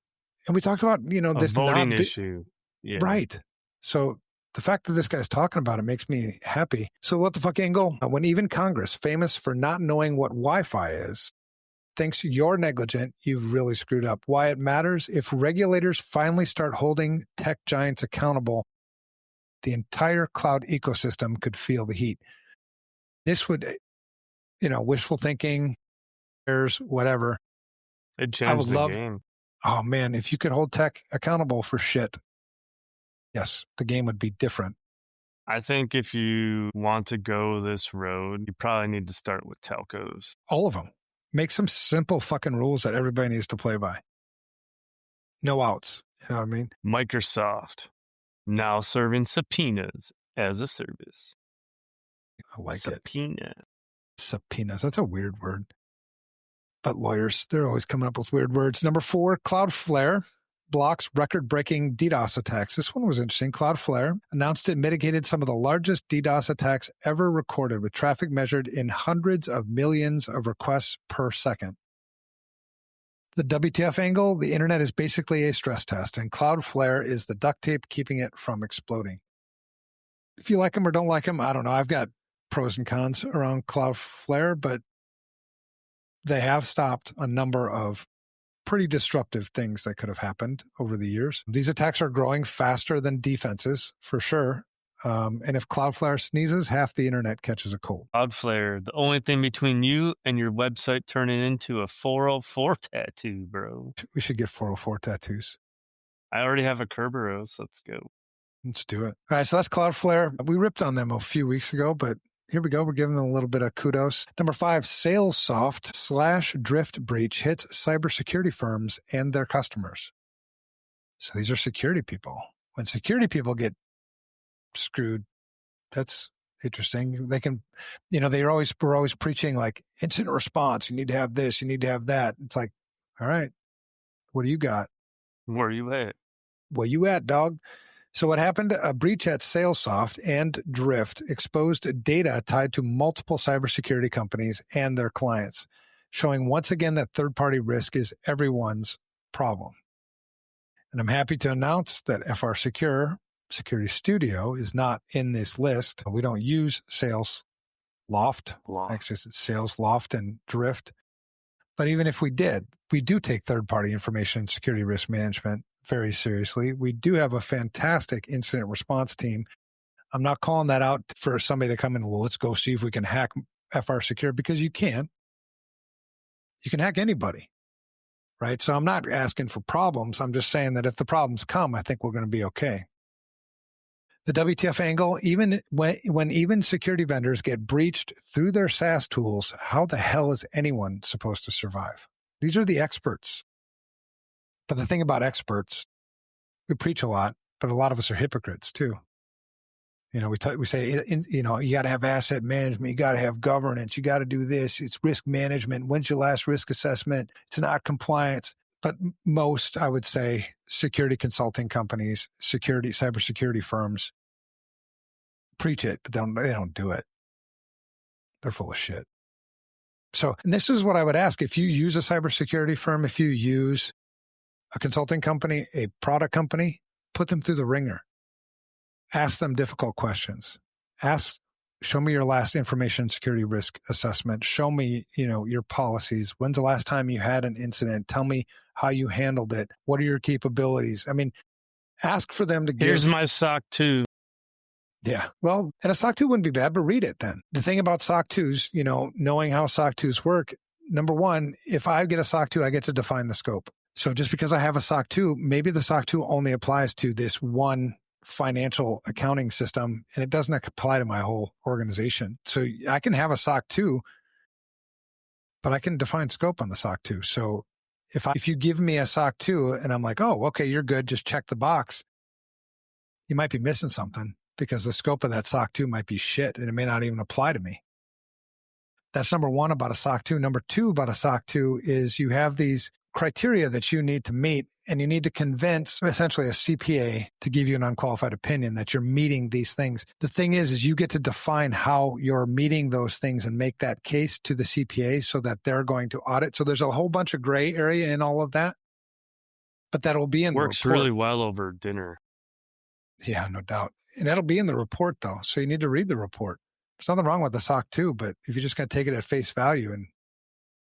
And we talked about, this voting issue. Yeah. Right. So the fact that this guy's talking about it makes me happy. So what the fuck angle? When even Congress, famous for not knowing what Wi-Fi is, thinks you're negligent, you've really screwed up. Why it matters? If regulators finally start holding tech giants accountable, the entire cloud ecosystem could feel the heat. This would, wishful thinking, whatever. It changed the game. Oh man, if you could hold tech accountable for shit, yes, the game would be different. I think if you want to go this road, you probably need to start with telcos. All of them. Make some simple fucking rules that everybody needs to play by. No outs. You know what I mean? Microsoft now serving subpoenas as a service. I like Subpoena. Subpoenas. That's a weird word. But lawyers, they're always coming up with weird words. Number 4, Cloudflare blocks record-breaking DDoS attacks. This one was interesting. Cloudflare announced it mitigated some of the largest DDoS attacks ever recorded, with traffic measured in hundreds of millions of requests per second. The WTF angle, the internet is basically a stress test, and Cloudflare is the duct tape keeping it from exploding. If you like them or don't like them, I don't know. I've got pros and cons around Cloudflare, but they have stopped a number of pretty disruptive things that could have happened over the years. These attacks are growing faster than defenses, for sure. And if Cloudflare sneezes, half the internet catches a cold. Cloudflare, the only thing between you and your website turning into a 404 tattoo, bro. We should get 404 tattoos. I already have a Kerberos. Let's go. Let's do it. All right, so that's Cloudflare. We ripped on them a few weeks ago, but here we go. We're giving them a little bit of kudos. Number 5, SalesSoft/Drift breach hits cybersecurity firms and their customers. So these are security people. When security people get screwed, that's interesting. They can, we're always preaching like incident response. You need to have this, you need to have that. It's like, all right, what do you got? Where are you at? Where you at, dog? So what happened? A breach at SalesSoft and Drift exposed data tied to multiple cybersecurity companies and their clients, showing once again that third-party risk is everyone's problem. And I'm happy to announce that FR Secure Security Studio is not in this list. We don't use SalesLoft. Actually, it's SalesLoft and Drift. But even if we did, we do take third-party information security risk management very seriously. We do have a fantastic incident response team. I'm not calling that out for somebody to come in, well, let's go see if we can hack FR Secure, because you can. You can hack anybody, right? So I'm not asking for problems. I'm just saying that if the problems come, I think we're going to be okay. The WTF angle, even when even security vendors get breached through their SaaS tools, how the hell is anyone supposed to survive? These are the experts. But the thing about experts, we preach a lot, but a lot of us are hypocrites too. We say, you got to have asset management, you got to have governance, you got to do this. It's risk management. When's your last risk assessment? It's not compliance. But most, I would say, security consulting companies, cybersecurity firms preach it, but they don't do it. They're full of shit. So, and this is what I would ask. If you use a cybersecurity firm, if you use a consulting company, a product company, put them through the ringer. Ask them difficult questions. Show me your last information security risk assessment. Show me, your policies. When's the last time you had an incident? Tell me how you handled it. What are your capabilities? I mean, ask for them to give. Here's my SOC 2. Yeah. Well, and a SOC 2 wouldn't be bad, but read it then. The thing about SOC 2s, knowing how SOC 2s work, number one, if I get a SOC 2, I get to define the scope. So just because I have a SOC 2, maybe the SOC 2 only applies to this one financial accounting system, and it doesn't apply to my whole organization. So I can have a SOC 2, but I can define scope on the SOC 2. So if you give me a SOC 2 and I'm like, oh, okay, you're good, just check the box, you might be missing something because the scope of that SOC 2 might be shit and it may not even apply to me. That's number one about a SOC 2. Number two about a SOC 2 is you have these criteria that you need to meet, and you need to convince essentially a CPA to give you an unqualified opinion that you're meeting these things. The thing is you get to define how you're meeting those things and make that case to the CPA so that they're going to audit. So there's a whole bunch of gray area in all of that, but that'll be in the report. Works really well over dinner. Yeah, no doubt. And that'll be in the report though. So you need to read the report. There's nothing wrong with the SOC 2, but if you're just going to take it at face value and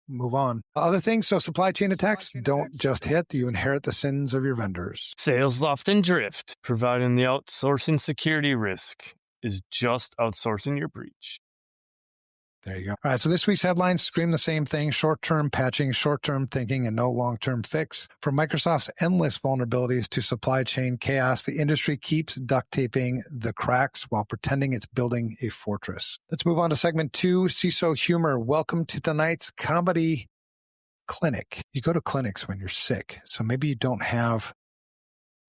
move on. Other things, so supply chain attacks don't just hit, you inherit the sins of your vendors. SalesLoft and Drift, providing the outsourcing security risk, is just outsourcing your breach. There you go. All right, so this week's headlines scream the same thing: short-term patching, short-term thinking, and no long-term fix. From Microsoft's endless vulnerabilities to supply chain chaos, the industry keeps duct taping the cracks while pretending it's building a fortress. Let's move on to segment 2, CISO humor. Welcome to tonight's comedy clinic. You go to clinics when you're sick, so maybe you don't have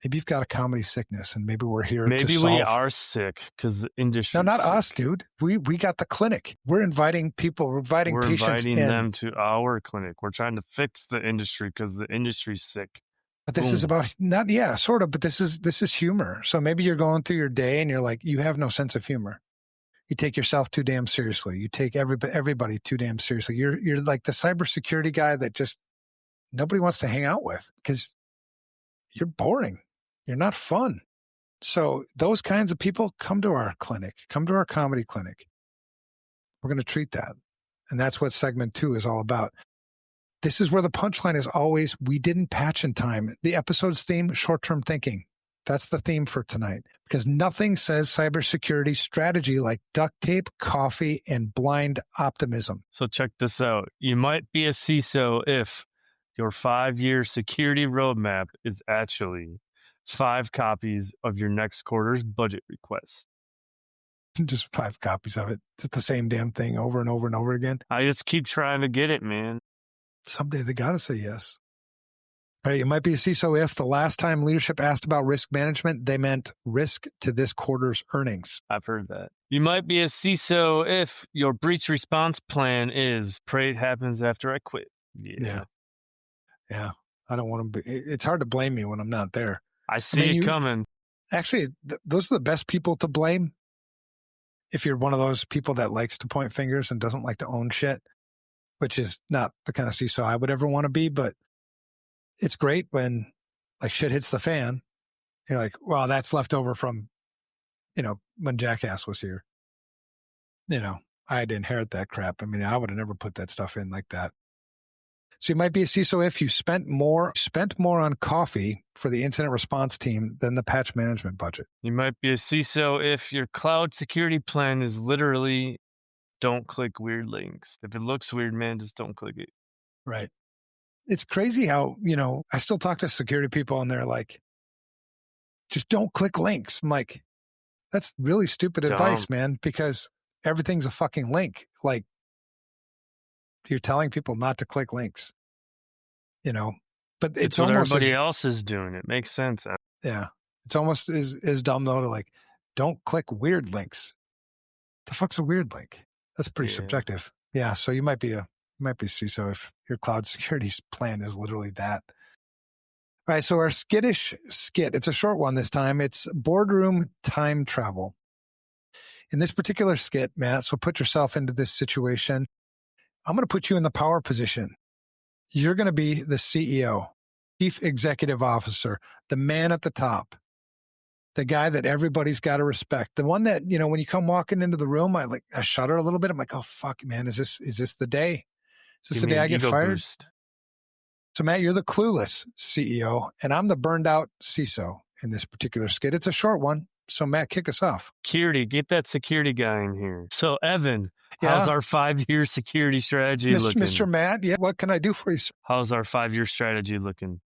Maybe you've got a comedy sickness, and maybe we're here maybe to solve. we are sick because the industry. No, not us, dude. We got the clinic. We're inviting people. We're inviting patients in. them to our clinic. We're trying to fix the industry because the industry's sick. But this is about sort of. But this is humor. So maybe you're going through your day and you're like, you have no sense of humor. You take yourself too damn seriously. You take everybody too damn seriously. You're like the cybersecurity guy that just nobody wants to hang out with because you're boring. You're not fun. So those kinds of people come to our clinic, come to our comedy clinic. We're going to treat that. And that's what segment 2 is all about. This is where the punchline is always, we didn't patch in time. The episode's theme, short-term thinking. That's the theme for tonight because nothing says cybersecurity strategy like duct tape, coffee, and blind optimism. So check this out. You might be a CISO if your 5-year security roadmap is actually 5 copies of your next quarter's budget request. Just 5 copies of it. It's the same damn thing over and over and over again. I just keep trying to get it, man. Someday they got to say yes. All right, you might be a CISO if the last time leadership asked about risk management, they meant risk to this quarter's earnings. I've heard that. You might be a CISO if your breach response plan is pray it happens after I quit. Yeah. I don't want to be. It's hard to blame me when I'm not there. I see it coming. Actually, those are the best people to blame. If you're one of those people that likes to point fingers and doesn't like to own shit, which is not the kind of CISO I would ever want to be, but it's great when like shit hits the fan. You're like, well, that's left over from, when Jackass was here. I had to inherit that crap. I mean, I would have never put that stuff in like that. So you might be a CISO if you spent more on coffee for the incident response team than the patch management budget. You might be a CISO if your cloud security plan is literally don't click weird links. If it looks weird, man, just don't click it. Right. It's crazy how, I still talk to security people and they're like, just don't click links. I'm like, that's really stupid advice, man, because everything's a fucking link. Like, you're telling people not to click links, but it's what almost everybody else is doing. It makes sense. Yeah. It's almost as dumb though to like, don't click weird links. The fuck's a weird link? That's pretty subjective. Yeah. So you might be CISO if your cloud security plan is literally that. All right. So our skittish skit, it's a short one this time. It's boardroom time travel. In this particular skit, Matt, so put yourself into this situation. I'm going to put you in the power position. You're going to be the CEO, Chief Executive Officer, the man at the top, the guy that everybody's got to respect. The one that, when you come walking into the room, I shudder a little bit. I'm like, oh, fuck, man, is this the day? Is this the day I get fired? Boost. So, Matt, you're the clueless CEO, and I'm the burned out CISO in this particular skit. It's a short one. So, Matt, kick us off. Security, get that security guy in here. So, Evan, how's our 5-year security strategy looking? Mr. Matt, what can I do for you, sir? How's our 5-year strategy looking?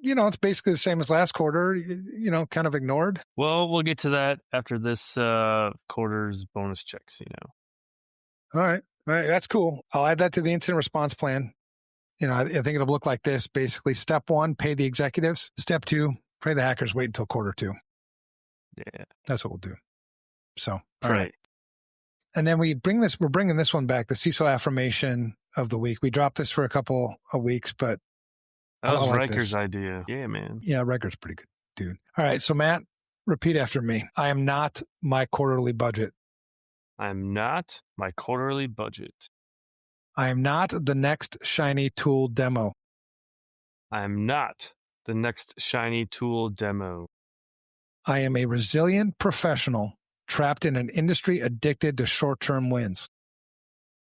It's basically the same as last quarter, kind of ignored. Well, we'll get to that after this quarter's bonus checks, All right. That's cool. I'll add that to the incident response plan. I think it'll look like this. Basically, step 1, pay the executives. Step 2, pray the hackers, wait until quarter 2. Yeah. That's what we'll do. So, all right. And then we're bringing this one back, the CISO affirmation of the week. We dropped this for a couple of weeks, but that was Riker's idea. Yeah, man. Yeah, Riker's pretty good, dude. All right. So, Matt, repeat after me. I am not my quarterly budget. I am not my quarterly budget. I am not the next shiny tool demo. I am not the next shiny tool demo. I am a resilient professional trapped in an industry addicted to short-term wins.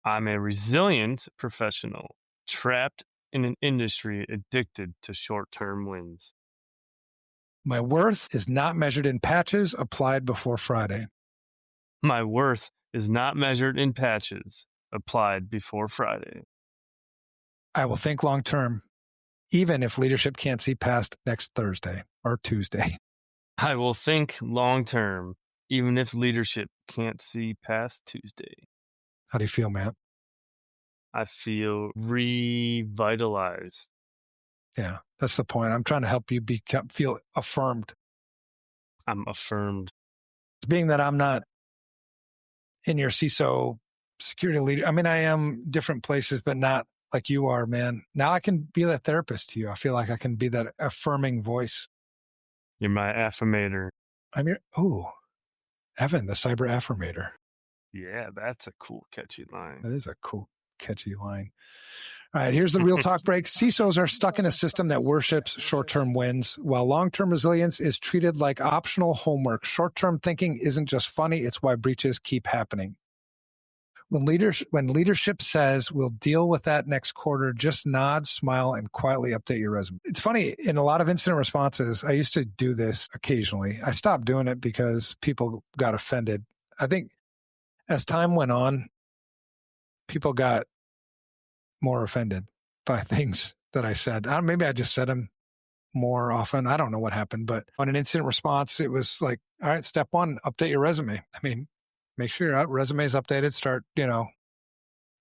I'm a resilient professional trapped in an industry addicted to short-term wins. My worth is not measured in patches applied before Friday. My worth is not measured in patches applied before Friday. I will think long-term, even if leadership can't see past next Thursday or Tuesday. I will think long-term, even if leadership can't see past Tuesday. How do you feel, Matt? I feel revitalized. Yeah, that's the point. I'm trying to help you feel affirmed. I'm affirmed. Being that I'm not in your CISO security leader. I mean, I am different places, but not like you are, man. Now I can be that therapist to you. I feel like I can be that affirming voice. You're my affirmator. I'm your, Evan, the cyber affirmator. Yeah, that's a cool, catchy line. That is a cool, catchy line. All right, here's the real talk break. CISOs are stuck in a system that worships short-term wins, while long-term resilience is treated like optional homework. Short-term thinking isn't just funny, it's why breaches keep happening. When leadership says we'll deal with that next quarter, just nod, smile, and quietly update your resume. It's funny, in a lot of incident responses, I used to do this occasionally. I stopped doing it because people got offended. I think as time went on, people got more offended by things that I said. Maybe I just said them more often. I don't know what happened, but on an incident response, it was like, all right, step one, update your resume. I mean, make sure your resume is updated. Start,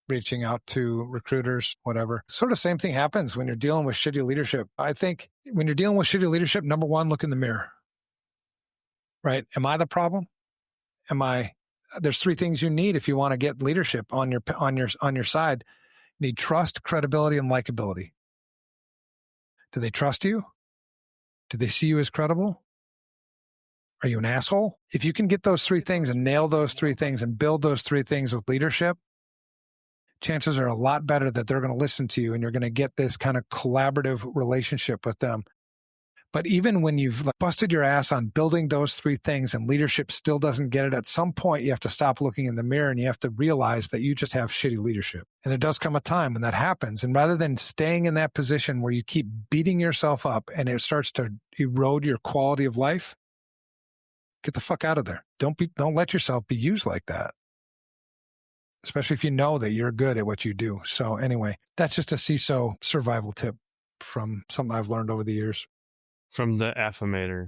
reaching out to recruiters, whatever. Sort of same thing happens when you're dealing with shitty leadership. I think when you're dealing with shitty leadership, number one, look in the mirror, right? Am I the problem? There's three things you need if you want to get leadership on your side. You need trust, credibility, and likability. Do they trust you? Do they see you as credible? Are you an asshole? If you can get those three things and nail those three things and build those three things with leadership, chances are a lot better that they're going to listen to you and you're going to get this kind of collaborative relationship with them. But even when you've busted your ass on building those three things and leadership still doesn't get it, at some point you have to stop looking in the mirror and you have to realize that you just have shitty leadership. And there does come a time when that happens. And rather than staying in that position where you keep beating yourself up and it starts to erode your quality of life, get the fuck out of there. Don't let yourself be used like that, especially if you know that you're good at what you do. So anyway, that's just a CISO survival tip from something I've learned over the years. From the affirmator.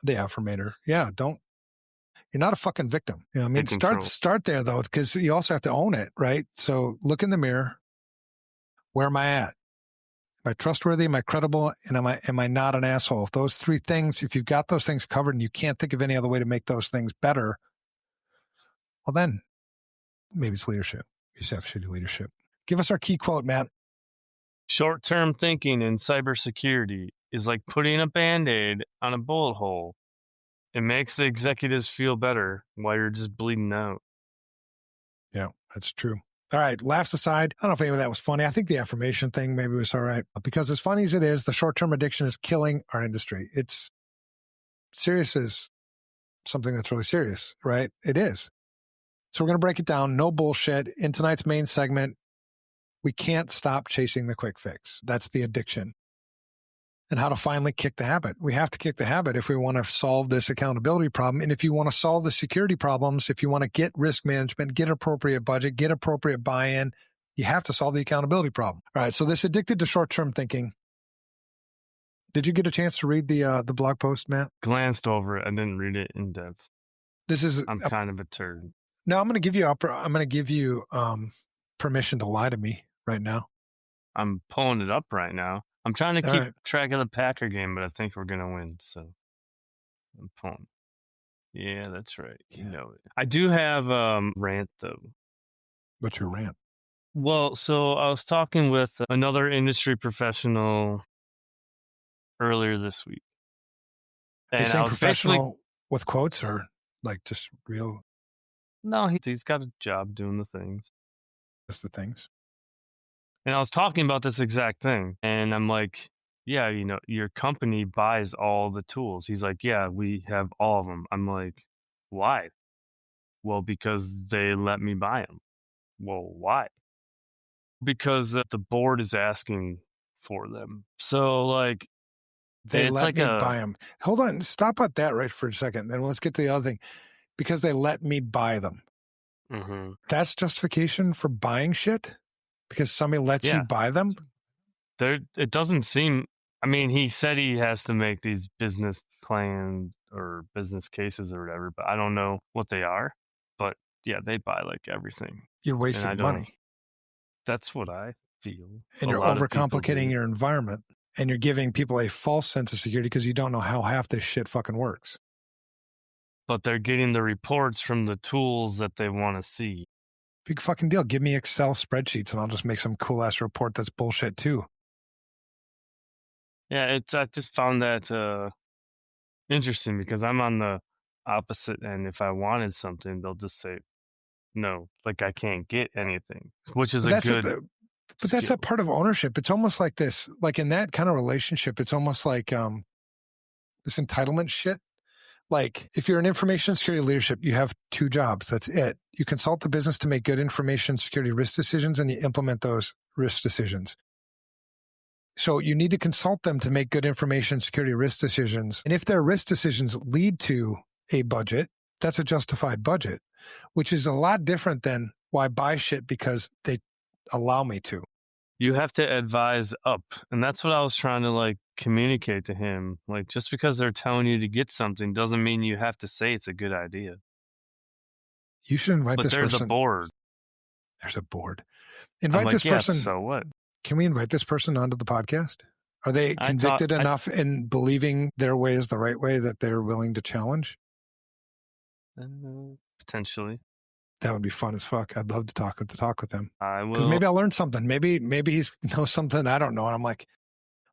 The affirmator. Yeah, you're not a fucking victim. I mean, start there though, because you also have to own it, right? So look in the mirror. Where am I at? Am I trustworthy? Am I credible? And am I not an asshole? If those three things, if you've got those things covered and you can't think of any other way to make those things better, well then maybe it's leadership. You just have shitty leadership. Give us our key quote, Matt. Short-term thinking in cybersecurity is like putting a Band-Aid on a bullet hole. It makes the executives feel better while you're just bleeding out. Yeah, that's true. All right, laughs aside, I don't know if any of that was funny. I think the affirmation thing maybe was all right. Because as funny as it is, the short-term addiction is killing our industry. It's serious as something that's really serious, right? It is. So we're going to break it down. No bullshit. In tonight's main segment, we can't stop chasing the quick fix. That's the addiction. And how to finally kick the habit. We have to kick the habit if we want to solve this accountability problem. And if you want to solve the security problems, if you want to get risk management, get appropriate budget, get appropriate buy-in, you have to solve the accountability problem. All right, so this addicted to short-term thinking. Did you get a chance to read the blog post, Matt? Glanced over it. I didn't read it in depth. I'm kind of a turd. No, I'm going to give you permission to lie to me right now. I'm pulling it up right now. I'm trying to keep track of the Packer game, but I think we're going to win. So I'm pulling. Yeah, that's right. You know it. I do have rant, though. What's your rant? Well, so I was talking with another industry professional earlier this week. And I was professional with quotes or like just real? No, he's got a job doing the things. That's the things. And I was talking about this exact thing. And I'm like, yeah, your company buys all the tools. He's like, yeah, we have all of them. I'm like, why? Well, because they let me buy them. Well, why? Because the board is asking for them. So, like, they let me buy them. Hold on. Stop at that right for a second. Then let's get to the other thing. Because they let me buy them. Mm-hmm. That's justification for buying shit? Because somebody lets you buy them? It doesn't seem... I mean, he said he has to make these business plans or business cases or whatever, but I don't know what they are. But, yeah, they buy, like, everything. You're wasting money. That's what I feel. And you're overcomplicating your environment. and you're giving people a false sense of security because you don't know how half this shit fucking works. But they're getting the reports from the tools that they want to see. Big fucking deal. Give me Excel spreadsheets and I'll just make some cool ass report that's bullshit too. Yeah, I just found that interesting because I'm on the opposite end. If I wanted something, they'll just say no, like I can't get anything, which is But that's a part of ownership. It's almost like this, like in that kind of relationship, it's almost like this entitlement shit. Like if you're in information security leadership, you have two jobs. That's it. You consult the business to make good information security risk decisions and you implement those risk decisions. So you need to consult them to make good information security risk decisions. And if their risk decisions lead to a budget, that's a justified budget, which is a lot different than why buy shit because they allow me to. You have to advise up. And that's what I was trying to like communicate to him. Like just because they're telling you to get something doesn't mean you have to say it's a good idea. You should invite this person. But there's a board. There's a board. Invite this person. Yes, so what? Can we invite this person onto the podcast? Are they convicted enough in believing their way is the right way that they're willing to challenge? Potentially. That would be fun as fuck. I'd love to talk with him. I will. Because maybe I'll learn something. Maybe he knows something I don't know. And I'm like,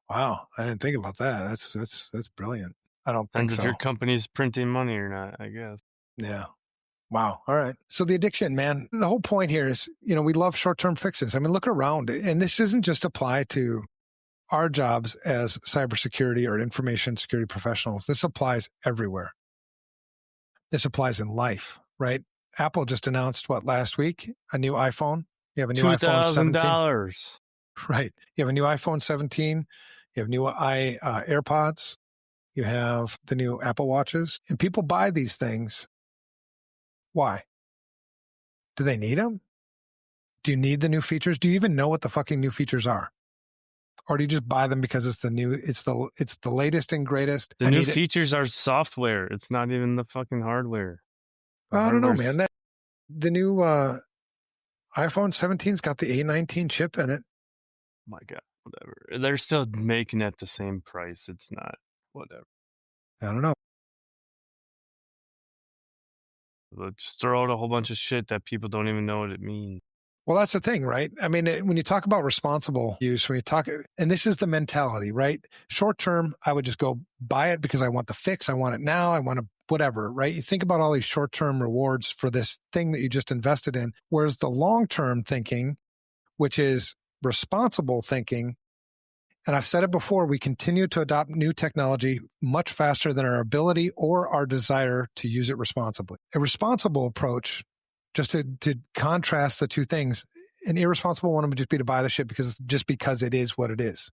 wow, I didn't think about that. That's brilliant. I don't think so. If your company's printing money or not, I guess. Yeah. Wow. All right. So the addiction, man, the whole point here is, we love short-term fixes. I mean, look around. And this isn't just apply to our jobs as cybersecurity or information security professionals. This applies everywhere. This applies in life, right? Apple just announced last week, a new iPhone. You have a new iPhone 17. $2,000. Right. You have a new iPhone 17. You have new AirPods. You have the new Apple Watches. And people buy these things. Why? Do they need them? Do you need the new features? Do you even know what the fucking new features are? Or do you just buy them because it's the latest and greatest? The new features are software. It's not even the fucking hardware. I don't know, man. The new iPhone 17's got the A19 chip in it. My God, whatever. They're still making it the same price. It's not, whatever. I don't know. They'll just throw out a whole bunch of shit that people don't even know what it means. Well, that's the thing, right? I mean, when you talk about responsible use, and this is the mentality, right? Short term, I would just go buy it because I want the fix. I want it now. I want to whatever, right? You think about all these short term rewards for this thing that you just invested in. Whereas the long term thinking, which is responsible thinking, and I've said it before, we continue to adopt new technology much faster than our ability or our desire to use it responsibly. A responsible approach, just to contrast the two things, an irresponsible one would just be to buy the shit because it is what it is.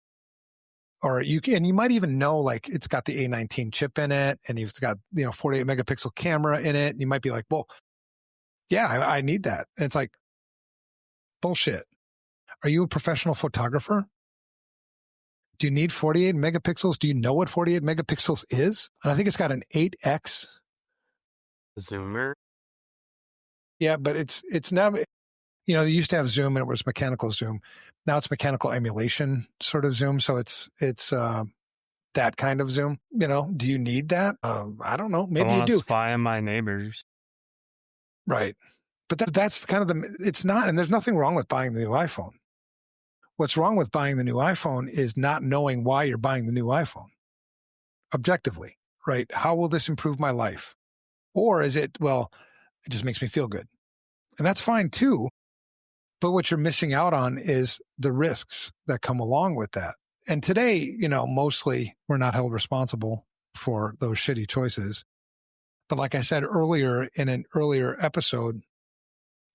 Or you might even know like it's got the A19 chip in it and it's got 48 megapixel camera in it. And you might be like, well, yeah, I need that. And it's like bullshit. Are you a professional photographer? Do you need 48 megapixels? Do you know what 48 megapixels is? And I think it's got an 8x zoomer. Yeah, but it's now, they used to have zoom and it was mechanical zoom. Now it's mechanical emulation sort of zoom. So it's that kind of zoom. Do you need that? I don't know. Maybe you do. Spy on my neighbors. Right. But that's kind of it's not, and there's nothing wrong with buying the new iPhone. What's wrong with buying the new iPhone is not knowing why you're buying the new iPhone. Objectively, right? How will this improve my life? Or is it, well, it just makes me feel good. And that's fine too. But what you're missing out on is the risks that come along with that. And today, mostly we're not held responsible for those shitty choices. But like I said earlier in an earlier episode,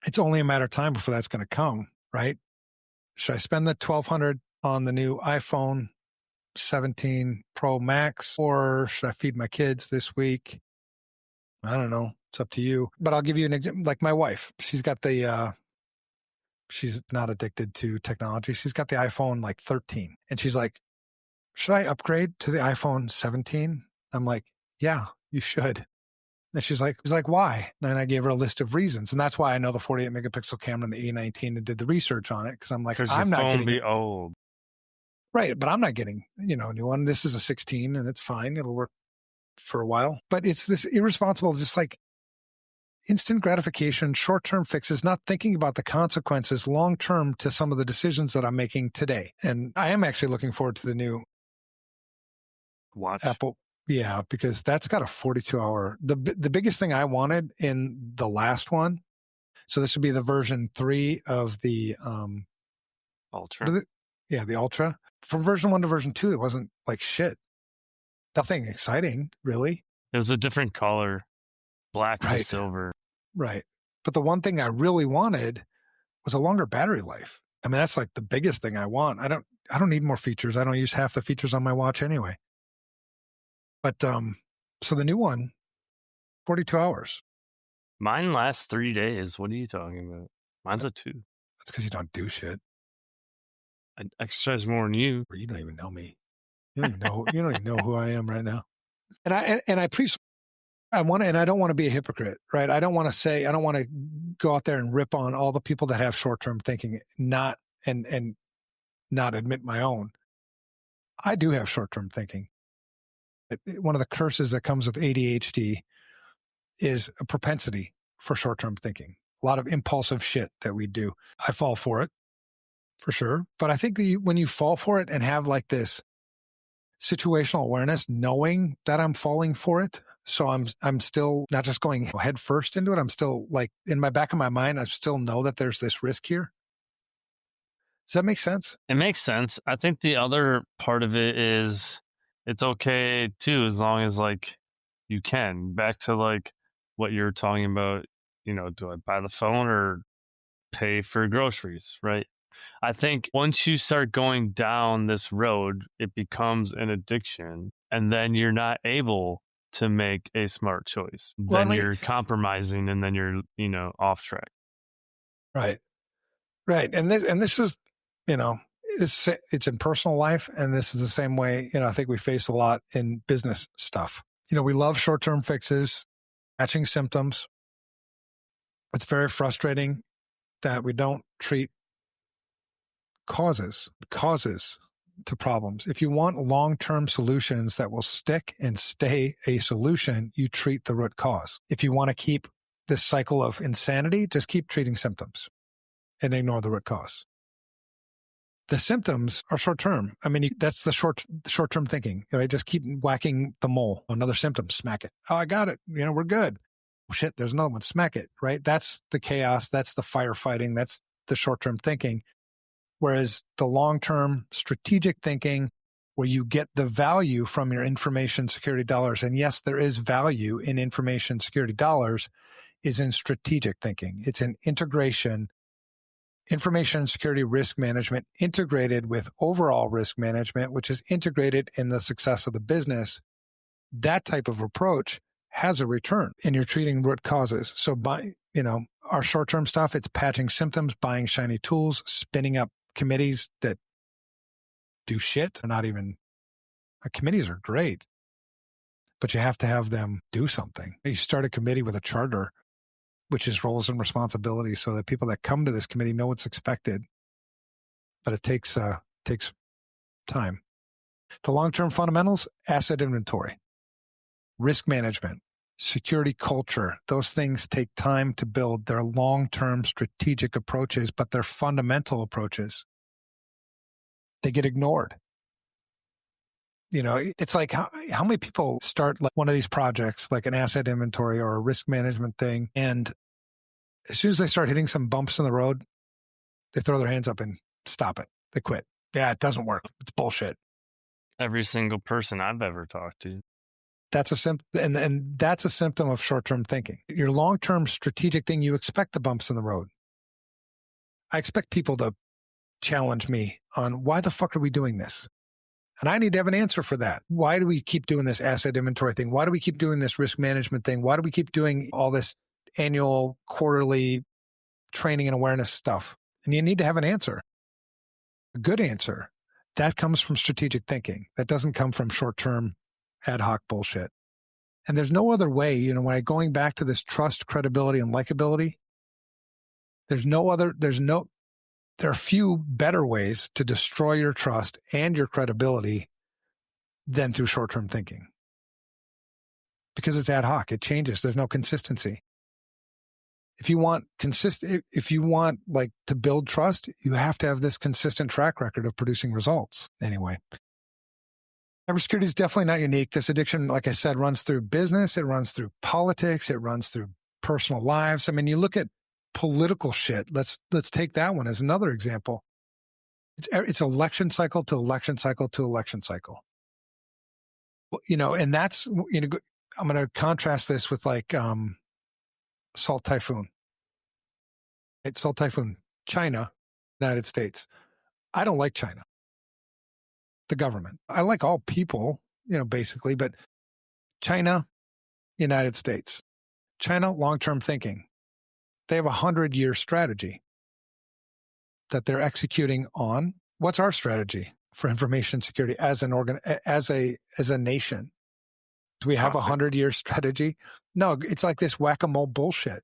it's only a matter of time before that's going to come, right? Should I spend the $1,200 on the new iPhone 17 Pro Max, or should I feed my kids this week? I don't know. It's up to you. But I'll give you an example. Like my wife, she's got she's not addicted to technology. She's got the iPhone 13. And she's like, should I upgrade to the iPhone 17? I'm like, yeah, you should. And she's like, why? And I gave her a list of reasons. And that's why I know the 48 megapixel camera and the A19 and did the research on it. Because I'm like, I'm not getting it. Old. Right. But I'm not getting, a new one. This is a 16 and it's fine. It'll work for a while. But it's this irresponsible, just like instant gratification, short-term fixes, not thinking about the consequences long-term to some of the decisions that I'm making today. And I am actually looking forward to the new Watch. Apple. Yeah, because that's got a 42-hour. The biggest thing I wanted in the last one, so this would be the version 3 of the Ultra. The Ultra. From version 1 to version 2, it wasn't like shit. Nothing exciting, really. It was a different color, black to silver. Right. But the one thing I really wanted was a longer battery life. I mean, that's like the biggest thing I want. I don't need more features. I don't use half the features on my watch anyway. But so the new one, 42 hours. Mine lasts 3 days. What are you talking about? Mine's a 2. That's because you don't do shit. I exercise more than you. You don't even know me. You don't even know who I am right now. And I want to, and I don't want to be a hypocrite, right? I don't want to go out there and rip on all the people that have short-term thinking, not admit my own. I do have short-term thinking. One of the curses that comes with ADHD is a propensity for short-term thinking. A lot of impulsive shit that we do. I fall for it, for sure. But I think that when you fall for it and have like this situational awareness, knowing that I'm falling for it, so I'm still not just going head first into it. I'm still like in my back of my mind, I still know that there's this risk here. Does that make sense? It makes sense. I think the other part of it is it's okay too, as long as like you can. Back to like what you're talking about, do I buy the phone or pay for groceries, right? I think once you start going down this road, it becomes an addiction, and then you're not able to make a smart choice. Then you're compromising, and then you're, off track. Right. And this is, it's in personal life, and this is the same way, I think we face a lot in business stuff. We love short-term fixes, patching symptoms. It's very frustrating that we don't treat causes to problems. If you want long-term solutions that will stick and stay a solution, you treat the root cause. If you want to keep this cycle of insanity, just keep treating symptoms and ignore the root cause. The symptoms are short-term. I mean, that's the short-term thinking, right? Just keep whacking the mole. Another symptom, smack it. Oh, I got it. We're good. Well, shit, there's another one. Smack it, right? That's the chaos. That's the firefighting. That's the short-term thinking. Whereas the long-term strategic thinking, where you get the value from your information security dollars, and yes, there is value in information security dollars, is in strategic thinking. It's an integration, information security risk management integrated with overall risk management, which is integrated in the success of the business. That type of approach has a return, and you're treating root causes. So our short-term stuff, it's patching symptoms, buying shiny tools, spinning up committees that do shit. Committees are great, but you have to have them do something. You start a committee with a charter, which is roles and responsibilities, so that people that come to this committee know what's expected. But it takes time. The long-term fundamentals: asset inventory, risk management, security culture. Those things take time to build. They're long-term strategic approaches, but they're fundamental approaches. They get ignored. It's like how many people start like one of these projects, like an asset inventory or a risk management thing, and as soon as they start hitting some bumps in the road, they throw their hands up and stop it. They quit. Yeah, it doesn't work. It's bullshit. Every single person I've ever talked to. That's a symptom, and that's a symptom of short-term thinking. Your long-term strategic thing, you expect the bumps in the road. I expect people to challenge me on why the fuck are we doing this? And I need to have an answer for that. Why do we keep doing this asset inventory thing? Why do we keep doing this risk management thing? Why do we keep doing all this annual, quarterly training and awareness stuff? And you need to have an answer, a good answer. That comes from strategic thinking. That doesn't come from short-term ad hoc bullshit. And there's no other way, when going back to this trust, credibility, and likability, there are few better ways to destroy your trust and your credibility than through short-term thinking. Because it's ad hoc, it changes. There's no consistency. If you want like to build trust, you have to have this consistent track record of producing results. Anyway, cybersecurity is definitely not unique. This addiction, like I said, runs through business. It runs through politics. It runs through personal lives. I mean, you look at political shit. Let's take that one as another example. It's election cycle to election cycle to election cycle. And that's, I'm going to contrast this with like Salt Typhoon. It's Salt Typhoon, China, United States. I don't like China, the government. I like all people, basically, but China, United States. China, long-term thinking. They have a 100-year strategy that they're executing on. What's our strategy for information security as a nation? Do we have a 100-year strategy? No, it's like this whack-a-mole bullshit.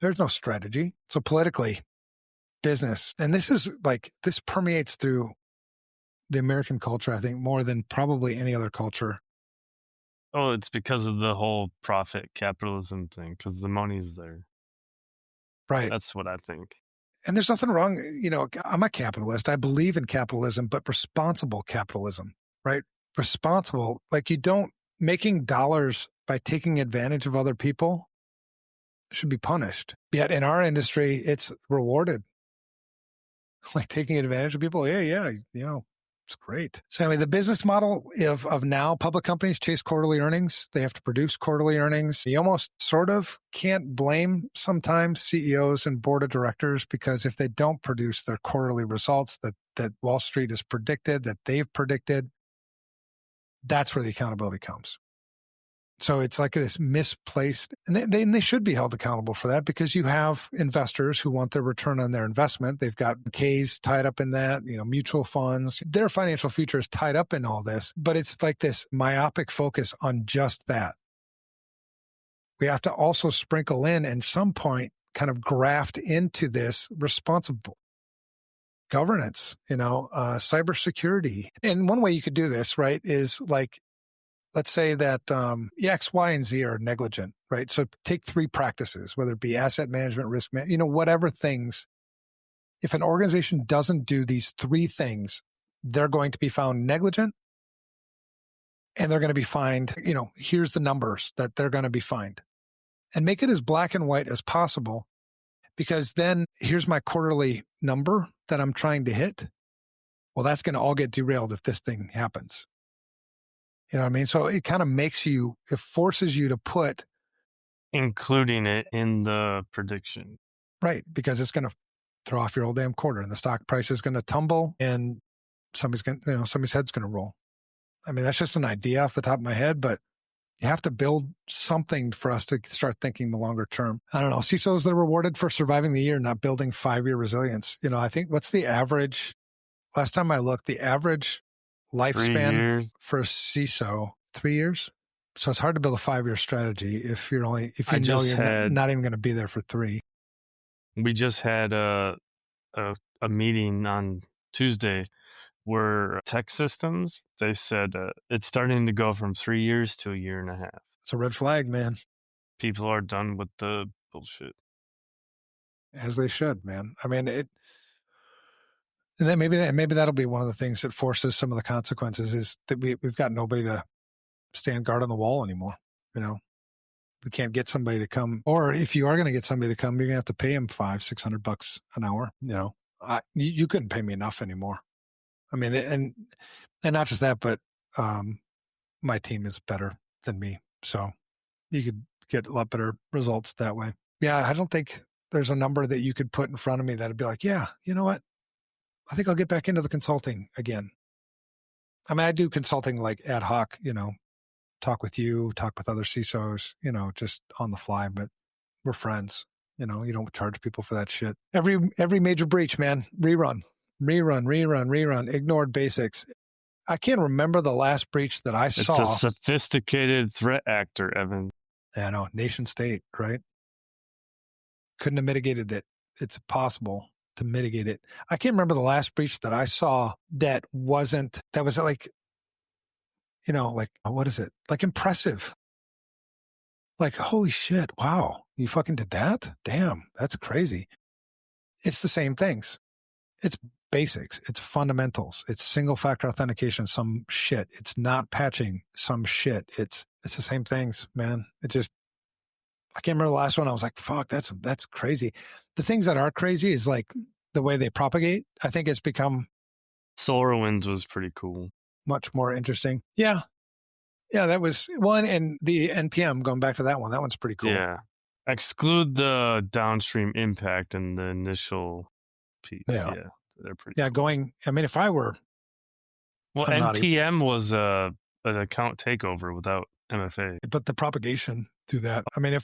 There's no strategy. So politically, business, and this permeates through the American culture, I think, more than probably any other culture. Oh, it's because of the whole profit capitalism thing, because the money's there. Right. That's what I think. And there's nothing wrong. I'm a capitalist. I believe in capitalism, but responsible capitalism, right? Responsible, like making dollars by taking advantage of other people should be punished. Yet in our industry, it's rewarded. Like taking advantage of people. Yeah. It's great. So anyway, the business model of now public companies chase quarterly earnings. They have to produce quarterly earnings. You almost sort of can't blame sometimes CEOs and board of directors, because if they don't produce their quarterly results that Wall Street has predicted, that they've predicted, that's where the accountability comes. So it's like this misplaced, and they should be held accountable for that, because you have investors who want their return on their investment. They've got Ks tied up in that, mutual funds. Their financial future is tied up in all this, but it's like this myopic focus on just that. We have to also sprinkle in, at some point, kind of graft into this responsible governance, cybersecurity. And one way you could do this, right, is like, let's say that X, Y, and Z are negligent, right? So take 3 practices, whether it be asset management, risk management, whatever things. If an organization doesn't do these 3 things, they're going to be found negligent, and they're going to be fined. Here's the numbers that they're going to be fined. And make it as black and white as possible, because then here's my quarterly number that I'm trying to hit. Well, that's going to all get derailed if this thing happens. You know what I mean? So it kind of it forces you to put. Including it in the prediction. Right, because it's going to throw off your whole damn quarter, and the stock price is going to tumble, and somebody's head's going to roll. I mean, that's just an idea off the top of my head, but you have to build something for us to start thinking the longer term. I don't know. CISOs, they're rewarded for surviving the year, not building 5-year resilience. I think what's the average? Last time I looked, the average lifespan for a CISO, 3 years. So it's hard to build a 5-year strategy if you're not even going to be there for 3. We just had a meeting on Tuesday where tech systems, they said it's starting to go from 3 years to 1.5 years. It's a red flag, man. People are done with the bullshit. As they should, man. I mean, and then maybe that'll be one of the things that forces some of the consequences, is that we've got nobody to stand guard on the wall anymore. We can't get somebody to come, or if you are going to get somebody to come, you're going to have to pay them $500-600 an hour. You couldn't pay me enough anymore. I mean, and not just that, but my team is better than me, so you could get a lot better results that way. Yeah, I don't think there's a number that you could put in front of me that'd be like, yeah, you know what? I think I'll get back into the consulting again. I mean, I do consulting like ad hoc, talk with you, talk with other CISOs, just on the fly, but we're friends. You don't charge people for that shit. Every major breach, man, rerun, ignored basics. I can't remember the last breach that I saw. It's a sophisticated threat actor, Evan. Yeah, I know. Nation state, right? Couldn't have mitigated it. It's possible. to mitigate it. I can't remember the last breach that I saw that was like, like, what is it? Like impressive. Like, holy shit. Wow. You fucking did that? Damn. That's crazy. It's the same things. It's basics. It's fundamentals. It's single factor authentication, some shit. It's not patching, some shit. It's the same things, man. I can't remember the last one. I was like, fuck, that's crazy. The things that are crazy is like the way they propagate. I think it's become SolarWinds was pretty cool. Much more interesting. Yeah. Yeah, that was one. And the NPM, going back to that one, that one's pretty cool. Yeah. Exclude the downstream impact and the initial piece. Yeah. They're pretty cool. If I were. Well, NPM was an account takeover without MFA. But the propagation through that. I mean,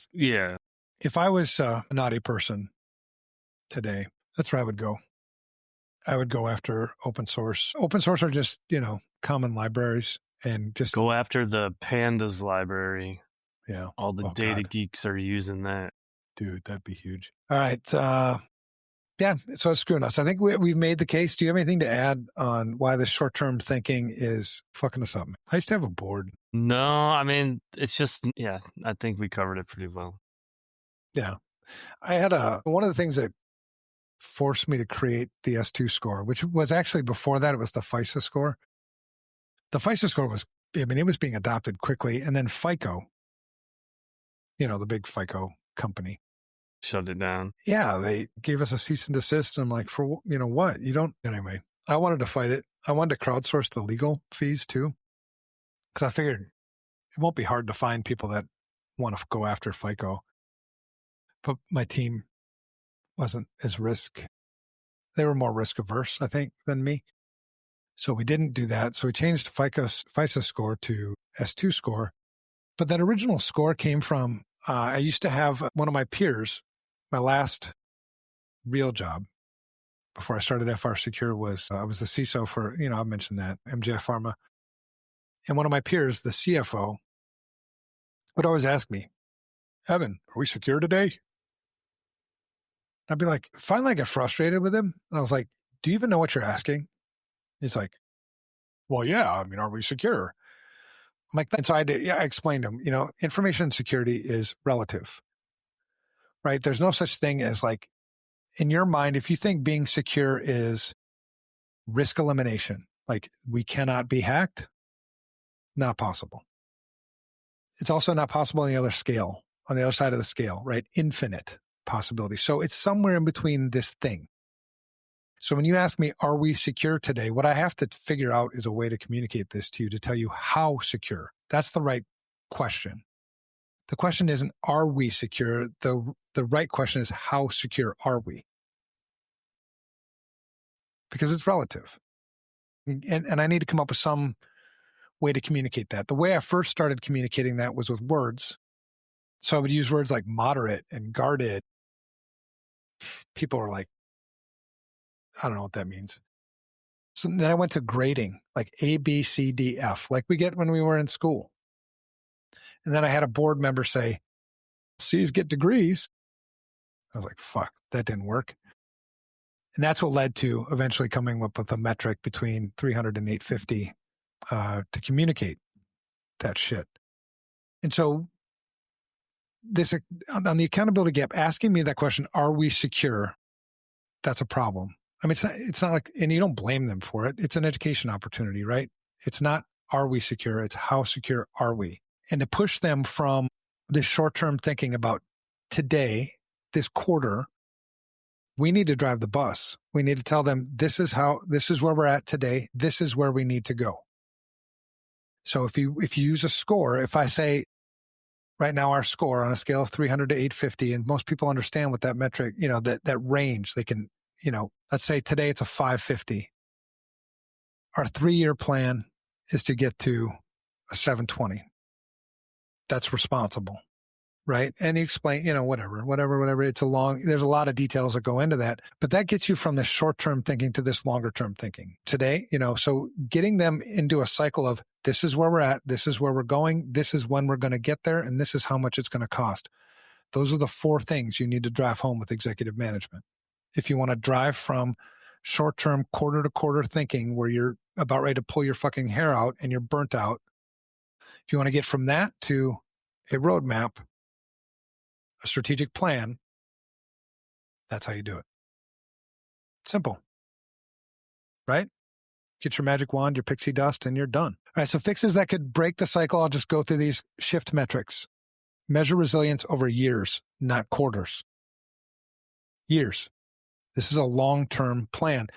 if I was a naughty person today, that's where I would go. I would go after open source. Open source are just, common libraries and just go after the pandas library. Yeah. All the data geeks are using that. Dude, that'd be huge. All right. Yeah. So it's screwing us. I think we've made the case. Do you have anything to add on why this short-term thinking is fucking us up? I used to have a board. No, I mean, it's just, I think we covered it pretty well. Yeah. I had one of the things that forced me to create the S2 score, which was actually before that, it was the FISA score. The FISA score it was being adopted quickly. And then FICO, the big FICO company, shut it down. Yeah, they gave us a cease and desist. I'm like, for what? You don't. Anyway, I wanted to fight it. I wanted to crowdsource the legal fees too, because I figured it won't be hard to find people that want to go after FICO. But my team wasn't as risk. They were more risk averse, I think, than me. So we didn't do that. So we changed FISA score to S2 score. But that original score came from, I used to have one of my peers. My last real job before I started FR Secure was I was the CISO for, I mentioned that, MJF Pharma. And one of my peers, the CFO, would always ask me, Evan, are we secure today? I'd be like, finally I get frustrated with him. And I was like, do you even know what you're asking? He's like, well, yeah, are we secure? I'm like, and so I explained to him, information security is relative. Right? There's no such thing as like, in your mind, if you think being secure is risk elimination, like we cannot be hacked, not possible. It's also not possible on the other side of the scale, right? Infinite possibility. So it's somewhere in between this thing. So when you ask me, are we secure today? What I have to figure out is a way to communicate this to you, to tell you how secure. That's the right question. The question isn't, are we secure? The right question is, how secure are we? Because it's relative. And I need to come up with some way to communicate that. The way I first started communicating that was with words. So I would use words like moderate and guarded. People were like, I don't know what that means. So then I went to grading, like A, B, C, D, F, like we get when we were in school. And then I had a board member say, C's get degrees. I was like, fuck, that didn't work. And that's what led to eventually coming up with a metric between 300 and 850 to communicate that shit. And so this, on the accountability gap, asking me that question, are we secure? That's a problem. I mean, it's not like, and you don't blame them for it. It's an education opportunity, right? It's not, are we secure? It's how secure are we? And to push them from this short-term thinking about today, this quarter, we need to drive the bus. We need to tell them, this is where we're at today. This is where we need to go. So if you use a score, if I say right now our score on a scale of 300 to 850, and most people understand what that metric, that range, they can, let's say today it's a 550. Our 3-year plan is to get to a 720. That's responsible, right? And you explain, whatever. It's there's a lot of details that go into that, but that gets you from this short-term thinking to this longer-term thinking. Today, so getting them into a cycle of, this is where we're at, this is where we're going, this is when we're going to get there, and this is how much it's going to cost. Those are the 4 things you need to drive home with executive management. if you want to drive from short-term quarter-to-quarter thinking where you're about ready to pull your fucking hair out and you're burnt out. If you want to get from that to a roadmap, a strategic plan, that's how you do it. Simple. Right? Get your magic wand, your pixie dust, and you're done. All right, so fixes that could break the cycle. I'll just go through these shift metrics. Measure resilience over years, not quarters. Years. This is a long-term plan.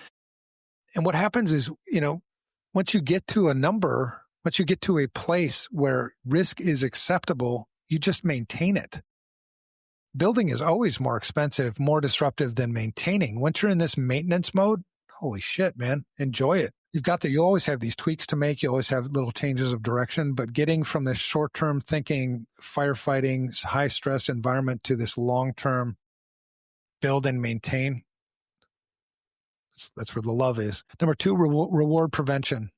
And what happens is, once you get to a number, once you get to a place where risk is acceptable, you just maintain it. Building is always more expensive, more disruptive than maintaining. Once you're in this maintenance mode, holy shit, man, enjoy it. You'll always have these tweaks to make. You always have little changes of direction, but getting from this short-term thinking, firefighting, high-stress environment to this long-term build and maintain, that's where the love is. Number 2, reward prevention,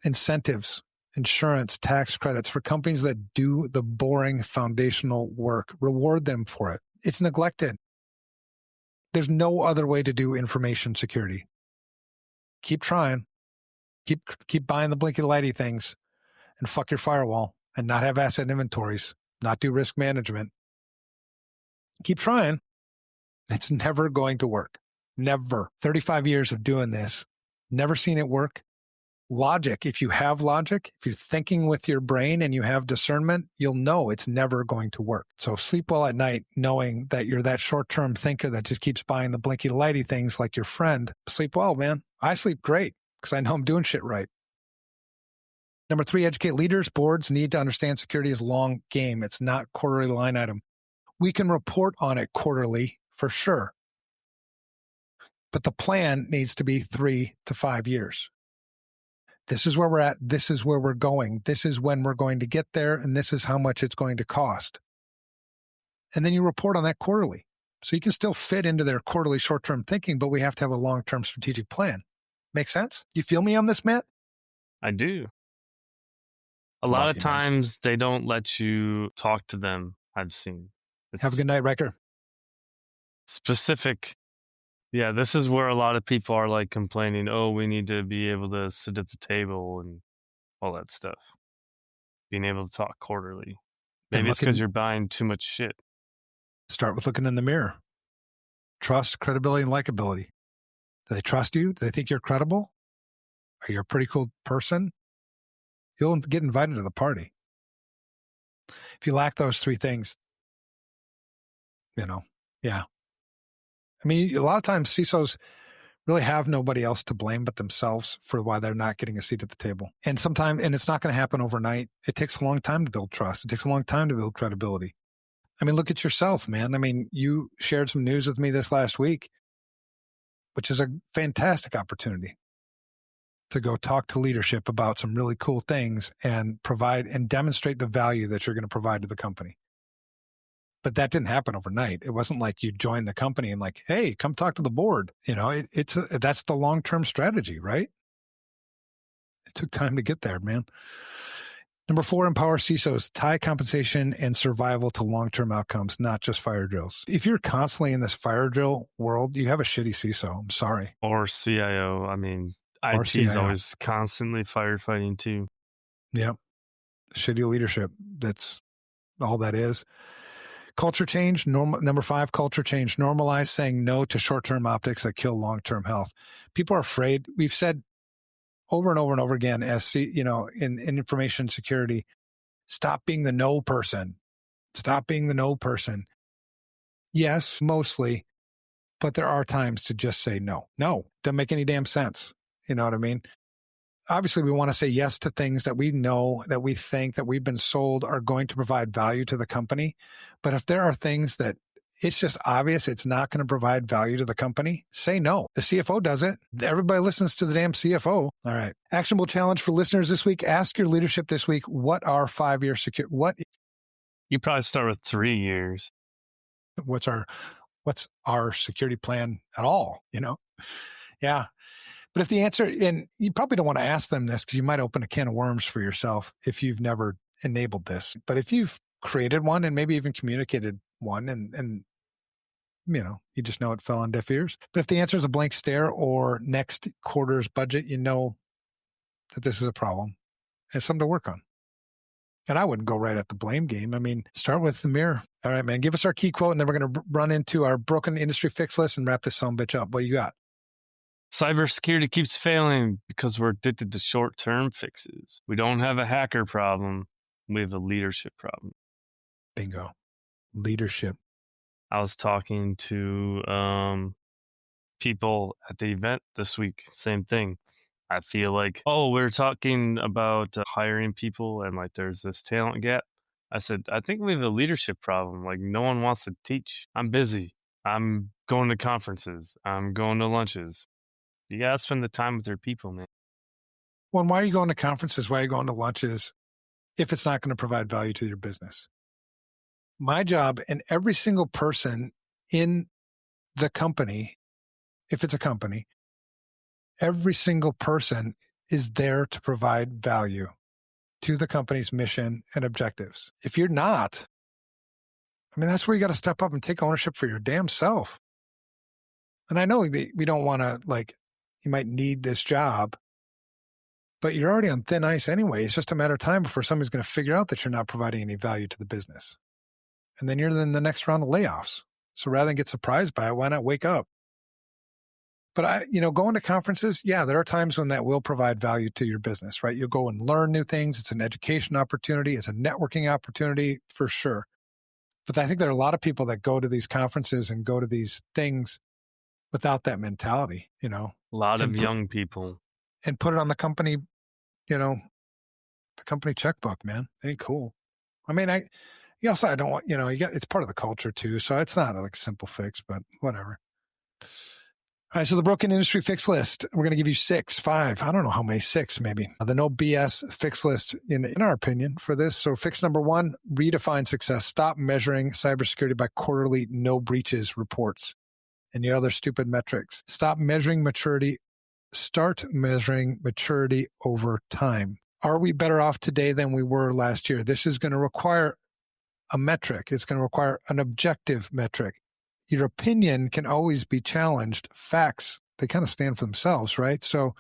incentives, insurance, tax credits for companies that do the boring foundational work. Reward them for it. It's neglected. There's no other way to do information security. Keep trying. Keep buying the blinky lighty things and fuck your firewall and not have asset inventories, not do risk management. Keep trying. It's never going to work. Never. 35 years of doing this. Never seen it work. Logic. If you have logic, if you're thinking with your brain and you have discernment, you'll know it's never going to work. So sleep well at night knowing that you're that short-term thinker that just keeps buying the blinky lighty things like your friend. Sleep well, man. I sleep great because I know I'm doing shit right. Number 3, educate leaders. Boards need to understand security is a long game. It's not quarterly line item. We can report on it quarterly for sure. But the plan needs to be 3 to 5 years. This is where we're at. This is where we're going. This is when we're going to get there. And this is how much it's going to cost. And then you report on that quarterly. So you can still fit into their quarterly short-term thinking, but we have to have a long-term strategic plan. Make sense? You feel me on this, Matt? I do. A lot of times they don't let you talk to them, I've seen. Have a good night, Riker. Specific. Yeah, this is where a lot of people are like complaining, oh, we need to be able to sit at the table and all that stuff. Being able to talk quarterly. Maybe it's because you're buying too much shit. Start with looking in the mirror. Trust, credibility, and likability. Do they trust you? Do they think you're credible? Are you a pretty cool person? You'll get invited to the party. If you lack those 3 things, yeah. I mean, a lot of times CISOs really have nobody else to blame but themselves for why they're not getting a seat at the table. And it's not going to happen overnight. It takes a long time to build trust. It takes a long time to build credibility. I mean, look at yourself, man. I mean, you shared some news with me this last week, which is a fantastic opportunity to go talk to leadership about some really cool things and provide and demonstrate the value that you're going to provide to the company. But that didn't happen overnight. It wasn't like you joined the company and like, hey, come talk to the board. That's the long-term strategy, right? It took time to get there, man. Number 4, empower CISOs. Tie compensation and survival to long-term outcomes, not just fire drills. If you're constantly in this fire drill world, you have a shitty CISO. I'm sorry. Or CIO. I mean, IT is always constantly firefighting too. Yeah. Shitty leadership. That's all that is. Culture change. Number 5, culture change. Normalize saying no to short-term optics that kill long-term health. People are afraid. We've said over and over and over again, in information security, stop being the no person. Stop being the no person. Yes, mostly, but there are times to just say no. No, doesn't make any damn sense. You know what I mean? Obviously, we want to say yes to things that we know, that we think, that we've been sold are going to provide value to the company. But if there are things that it's just obvious it's not going to provide value to the company, say no. The CFO does it. Everybody listens to the damn CFO. All right. Actionable challenge for listeners this week. Ask your leadership this week, what are 5-year security? You probably start with 3 years. What's our security plan at all? Yeah. But if the answer, and you probably don't want to ask them this because you might open a can of worms for yourself if you've never enabled this. But if you've created one and maybe even communicated one and you just know it fell on deaf ears. But if the answer is a blank stare or next quarter's budget, you know that this is a problem. It's something to work on. And I wouldn't go right at the blame game. I mean, start with the mirror. All right, man, give us our key quote, and then we're going to run into our broken industry fix list and wrap this sumbitch up. What you got? Cybersecurity keeps failing because we're addicted to short-term fixes. We don't have a hacker problem. We have a leadership problem. Bingo. Leadership. I was talking to people at the event this week. Same thing. I feel like, we're talking about hiring people and like there's this talent gap. I said, I think we have a leadership problem. Like no one wants to teach. I'm busy. I'm going to conferences. I'm going to lunches. You got to spend the time with your people, man. Well, why are you going to conferences? Why are you going to lunches if it's not going to provide value to your business? My job, and every single person in the company, if it's a company, every single person is there to provide value to the company's mission and objectives. If you're not, I mean, that's where you got to step up and take ownership for your damn self. And I know that we don't want to, like, you might need this job, but you're already on thin ice anyway. It's just a matter of time before somebody's going to figure out that you're not providing any value to the business. And then you're in the next round of layoffs. So rather than get surprised by it, why not wake up? But going to conferences, yeah, there are times when that will provide value to your business, right? You'll go and learn new things. It's an education opportunity. It's a networking opportunity for sure. But I think there are a lot of people that go to these conferences and go to these things without that mentality, A lot of young people. And put it on the company, the company checkbook, man. It ain't cool. I mean, I don't want, it's part of the culture too. So it's not like a simple fix, but whatever. All right, so the broken industry fix list, we're going to give you 5, I don't know how many, 6 maybe. The no BS fix list, in our opinion, for this. So fix number 1, redefine success. Stop measuring cybersecurity by quarterly no breaches reports and the other stupid metrics. Stop measuring maturity. Start measuring maturity over time. Are we better off today than we were last year? This is going to require a metric. It's going to require an objective metric. Your opinion can always be challenged. Facts, they kind of stand for themselves, right? So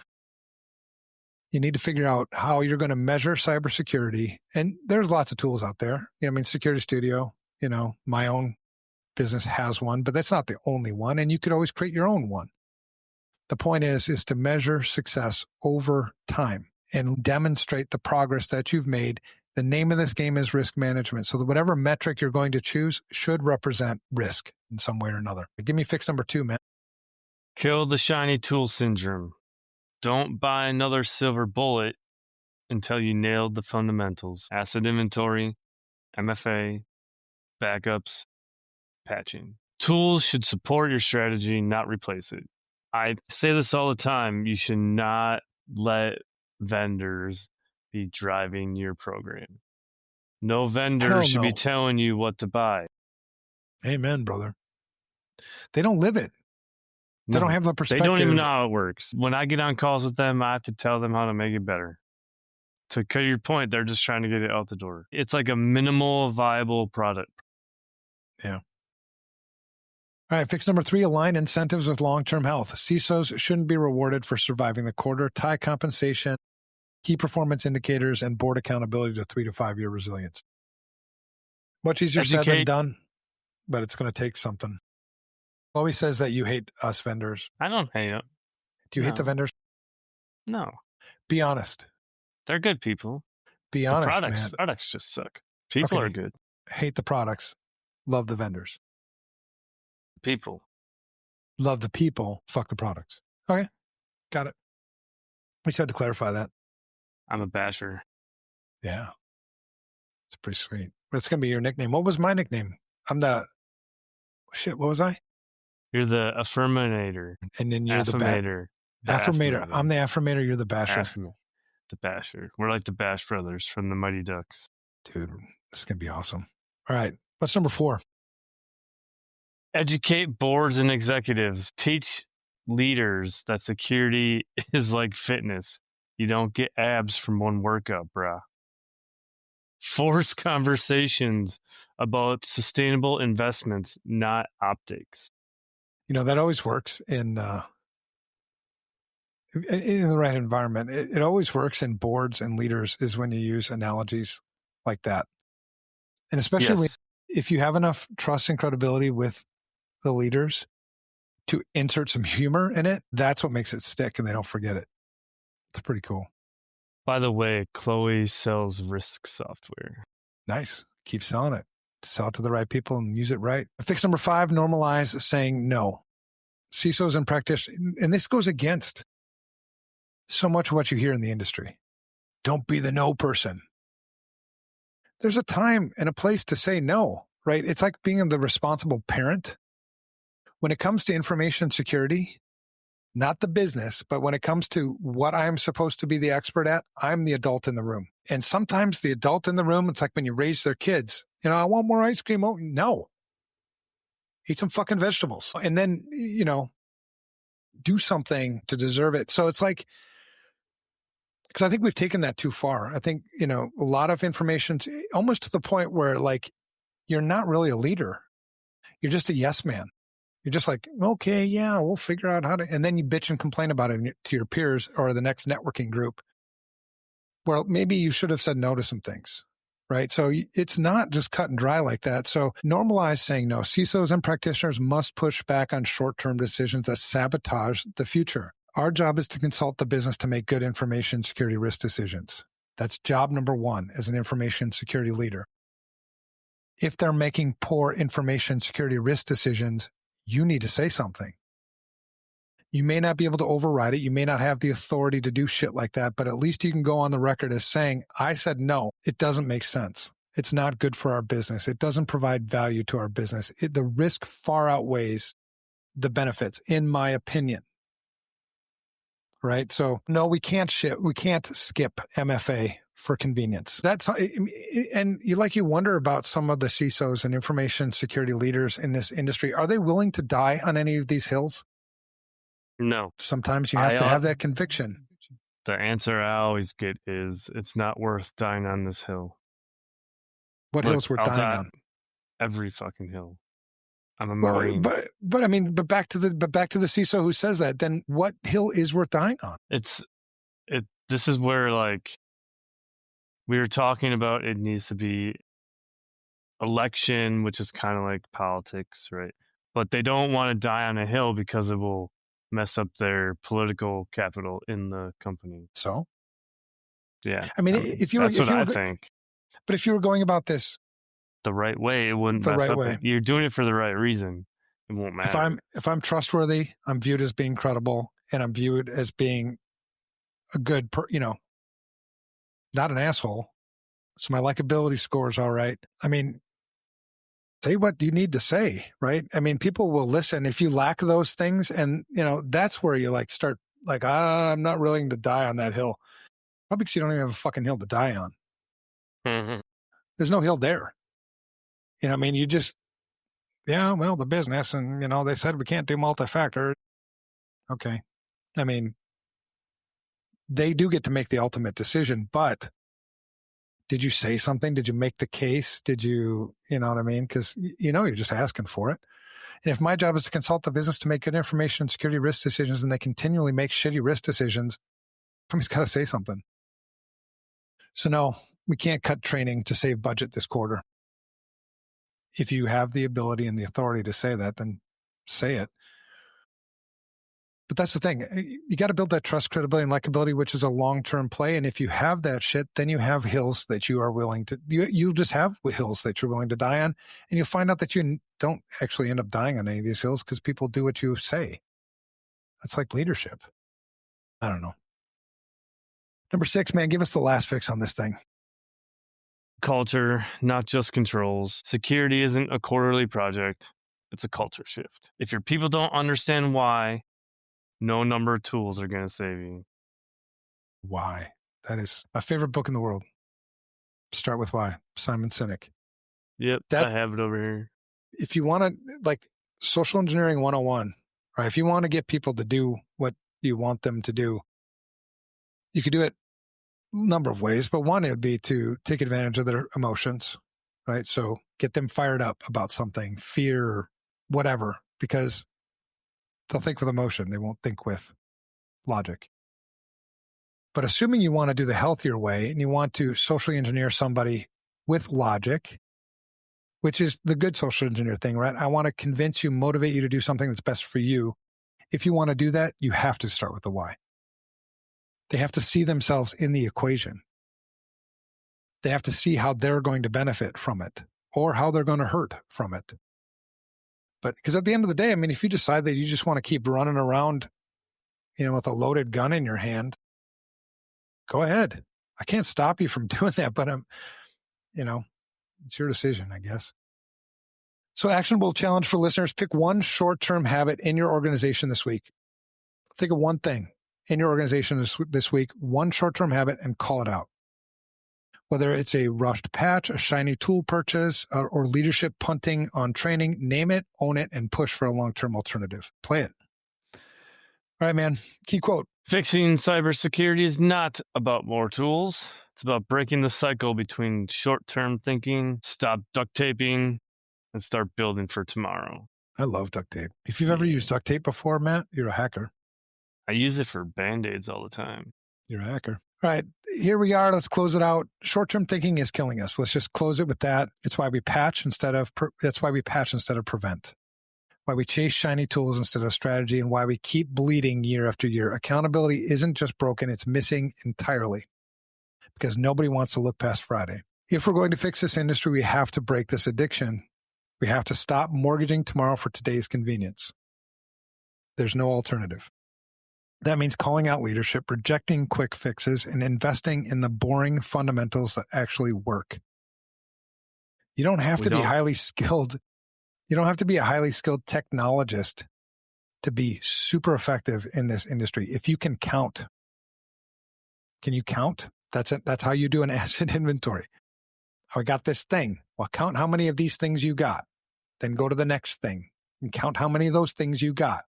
you need to figure out how you're going to measure cybersecurity. And there's lots of tools out there. Security Studio, my own business has one, but that's not the only one. And you could always create your own one. The point is to measure success over time and demonstrate the progress that you've made. The name of this game is risk management. So that whatever metric you're going to choose should represent risk in some way or another. Give me fix number 2, man. Kill the shiny tool syndrome. Don't buy another silver bullet until you nailed the fundamentals. Asset inventory, MFA, backups, patching. Tools should support your strategy, not replace it. I say this all the time. You should not let vendors be driving your program. No vendor should be telling you what to buy. Amen, brother. They don't live it. They don't have the perspective. They don't even know how it works. When I get on calls with them, I have to tell them how to make it better. To cut your point, they're just trying to get it out the door. It's like a minimal viable product. Yeah. All right, fix number 3, align incentives with long-term health. CISOs shouldn't be rewarded for surviving the quarter. Tie compensation, key performance indicators, and board accountability to 3 to 5 year resilience. Much easier said than done, but it's going to take something. Always says that you hate us vendors. I don't hate them. Do you hate the vendors? No. Be honest. They're good people. Be honest, man. Products just suck. People are good. Hate the products. Love the vendors. People. Love the people. Fuck the products. Okay. Got it. We just had to clarify that. I'm a basher. Yeah. It's pretty sweet. But it's going to be your nickname. What was my nickname? I'm the... Shit, what was I? You're the affirmator. And then you're affirmator. The affirmator. I'm the affirmator. You're the basher. The basher. We're like the Bash Brothers from the Mighty Ducks. Dude, this is going to be awesome. All right. What's number 4? Educate boards and executives. Teach leaders that security is like fitness. You don't get abs from one workout, brah. Force conversations about sustainable investments, not optics. That always works in the right environment. It always works in boards and leaders is when you use analogies like that. And especially if you have enough trust and credibility with the leaders to insert some humor in it, that's what makes it stick and they don't forget it. It's pretty cool. By the way, Chloe sells risk software. Nice. Keep selling it. Sell it to the right people and use it right. Fix number 5, normalize saying no. CISOs and practitioners, and this goes against so much of what you hear in the industry. Don't be the no person. There's a time and a place to say no, right? It's like being the responsible parent. When it comes to information security, not the business, but when it comes to what I'm supposed to be the expert at, I'm the adult in the room. And sometimes the adult in the room, it's like when you raise their kids, I want more ice cream. Oh, no. Eat some fucking vegetables. And then, do something to deserve it. So it's like, because I think we've taken that too far. I think, a lot of information, almost to the point where like, you're not really a leader. You're just a yes man. You're just like, okay, yeah, we'll figure out how to, and then you bitch and complain about it to your peers or the next networking group. Well, maybe you should have said no to some things, right? So it's not just cut and dry like that. So normalize saying no. CISOs and practitioners must push back on short-term decisions that sabotage the future. Our job is to consult the business to make good information security risk decisions. That's job number 1 as an information security leader. If they're making poor information security risk decisions, you need to say something. You may not be able to override it. You may not have the authority to do shit like that, but at least you can go on the record as saying, I said no. It doesn't make sense. It's not good for our business. It doesn't provide value to our business. The risk far outweighs the benefits, in my opinion. Right? So no, we can't skip MFA for convenience. And you wonder about some of the CISOs and information security leaders in this industry. Are they willing to die on any of these hills? No. Sometimes you have to have that conviction. The answer I always get is it's not worth dying on this hill. What hill's worth dying on? Every fucking hill. I'm a Marine. But back to the CISO who says that, then what hill is worth dying on? This is where we were talking about it needs to be election, which is kind of like politics, right? But they don't want to die on a hill because it will mess up their political capital in the company. So? Yeah. I mean, I think. But if you were going about this the right way, it wouldn't mess up. You're doing it for the right reason. It won't matter. If I'm trustworthy, I'm viewed as being credible, and I'm viewed as being a good, not an asshole. So my likability score is all right. I mean, say what you need to say, right? I mean, people will listen if you lack those things, and that's where you start I'm not willing to die on that hill. Probably because you don't even have a fucking hill to die on. Mm-hmm. There's no hill there. I mean, you just, the business, and, they said we can't do multi-factor. Okay. I mean, they do get to make the ultimate decision, but did you say something? Did you make the case? Did you, you know what I mean? Because, you're just asking for it. And if my job is to consult the business to make good information security risk decisions, and they continually make shitty risk decisions, somebody's got to say something. So no, we can't cut training to save budget this quarter. If you have the ability and the authority to say that, then say it. But that's the thing. You got to build that trust, credibility, and likability, which is a long-term play. And if you have that shit, then you have hills that you are willing to, you'll just have hills that you're willing to die on. And you'll find out that you don't actually end up dying on any of these hills because people do what you say. That's like leadership. I don't know. Number 6, man, give us the last fix on this thing. Culture, not just controls. Security isn't a quarterly project. It's a culture shift. If your people don't understand why, no number of tools are going to save you. Why? That is my favorite book in the world. Start with Why. Simon Sinek. Yep, I have it over here. If you want to, social engineering 101, right? If you want to get people to do what you want them to do, you could do it a number of ways, but one, it would be to take advantage of their emotions, right? So get them fired up about something, fear, whatever, because They'll think with emotion. They won't think with logic. But assuming you want to do the healthier way and you want to socially engineer somebody with logic, which is the good social engineer thing, right? I want to convince you, motivate you to do something that's best for you. If you want to do that, you have to start with the why. They have to see themselves in the equation. They have to see how they're going to benefit from it or how they're going to hurt from it. But because at the end of the day, I mean, if you decide that you just want to keep running around, with a loaded gun in your hand, go ahead. I can't stop you from doing that, but it's your decision, I guess. So actionable challenge for listeners, pick one short-term habit in your organization this week. Think of one thing in your organization this week, one short-term habit, and call it out. Whether it's a rushed patch, a shiny tool purchase, or leadership punting on training, name it, own it, and push for a long-term alternative. Play it. All right, man. Key quote. Fixing cybersecurity is not about more tools. It's about breaking the cycle between short-term thinking, stop duct taping, and start building for tomorrow. I love duct tape. If you've ever used duct tape before, Matt, you're a hacker. I use it for Band-Aids all the time. You're a hacker. All right, here we are. Let's close it out. Short-term thinking is killing us. Let's just close it with that. It's why we patch instead of prevent. Why we chase shiny tools instead of strategy, and why we keep bleeding year after year. Accountability isn't just broken, it's missing entirely because nobody wants to look past Friday. If we're going to fix this industry, we have to break this addiction. We have to stop mortgaging tomorrow for today's convenience. There's no alternative. That means calling out leadership, rejecting quick fixes, and investing in the boring fundamentals that actually work. You don't have to be highly skilled. You don't have to be a highly skilled technologist to be super effective in this industry. If you can count, can you count? That's it. That's how you do an asset inventory. I got this thing. Well, count how many of these things you got. Then go to the next thing and count how many of those things you got.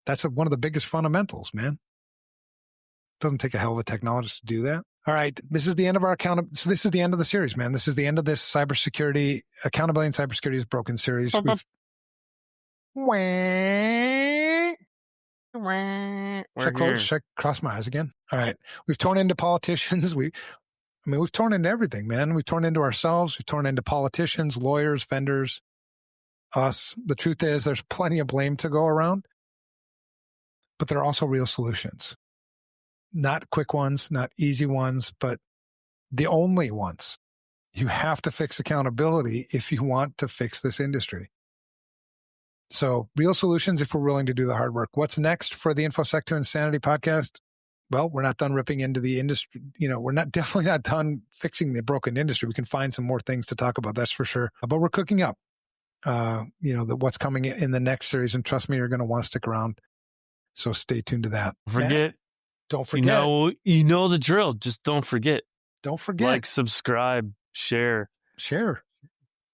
That's one of the biggest fundamentals, man. It doesn't take a hell of a technologist to do that. All right. This is the end of our So this is the end of the series, man. This is the end of this cybersecurity, accountability and cybersecurity is broken series. Should I cross my eyes again? All right. We've torn into politicians. We've torn into everything, man. We've torn into ourselves. We've torn into politicians, lawyers, vendors, us. The truth is there's plenty of blame to go around, but there are also real solutions. Not quick ones, not easy ones, but the only ones. You have to fix accountability if you want to fix this industry. So real solutions if we're willing to do the hard work. What's next for the InfoSec to Insanity podcast? Well, we're not done ripping into the industry. We're definitely not done fixing the broken industry. We can find some more things to talk about, that's for sure. But we're cooking up, what's coming in the next series. And trust me, you're going to want to stick around. So stay tuned to that. Don't forget. You know the drill. Just don't forget. Don't forget. Like, subscribe, share.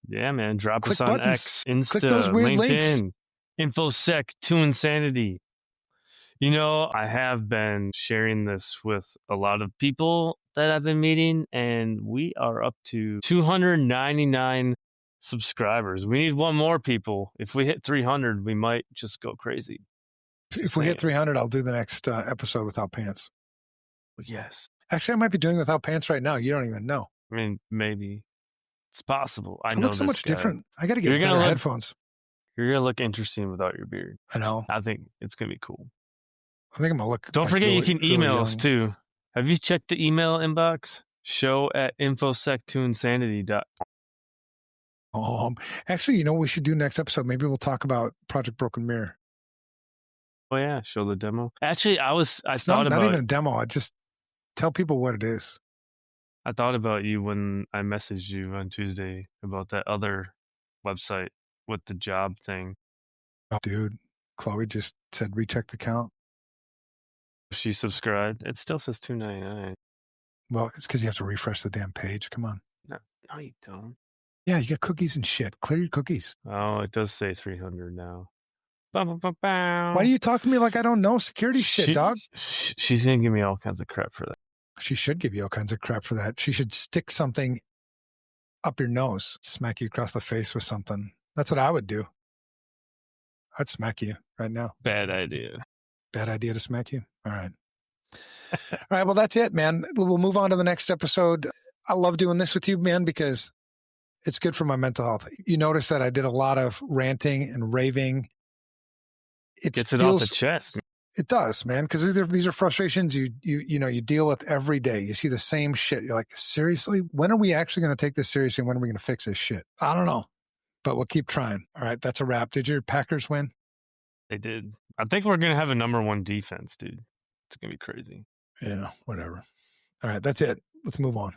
Yeah, man. Drop us on buttons. X, Insta, click those weird LinkedIn, links. InfoSec to Insanity. I have been sharing this with a lot of people that I've been meeting, and we are up to 299 subscribers. We need one more, people. If we hit 300, we might just go crazy. If we hit 300, I'll do the next episode without pants. Yes. Actually, I might be doing without pants right now. You don't even know. I mean, maybe. It's possible. I know look so much different. I got to get better headphones. You're going to look interesting without your beard. I know. I think it's going to be cool. I think I'm going to look. Don't forget you can email us too. Have you checked the email inbox? show@infosec2insanity.com. Actually, what we should do next episode? Maybe we'll talk about Project Broken Mirror. Oh yeah, show the demo. Actually, It's not even a demo. I just tell people what it is. I thought about you when I messaged you on Tuesday about that other website with the job thing. Oh, dude, Chloe just said recheck the count. She subscribed. It still says 299. Well, it's because you have to refresh the damn page. Come on. No, you don't. Yeah, you got cookies and shit. Clear your cookies. Oh, it does say 300 now. Why do you talk to me like I don't know security shit, dog? She's going to give me all kinds of crap for that. She should give you all kinds of crap for that. She should stick something up your nose, smack you across the face with something. That's what I would do. I'd smack you right now? Bad idea. Bad idea to smack you? All right. All right. Well, that's it, man. We'll move on to the next episode. I love doing this with you, man, because it's good for my mental health. You notice that I did a lot of ranting and raving. It gets it off the chest. It does, man, because these are frustrations you deal with every day. You see the same shit. You're like, seriously? When are we actually going to take this seriously? And when are we going to fix this shit? I don't know, but we'll keep trying. All right, that's a wrap. Did your Packers win? They did. I think we're going to have a number 1 defense, dude. It's going to be crazy. Yeah, whatever. All right, that's it. Let's move on.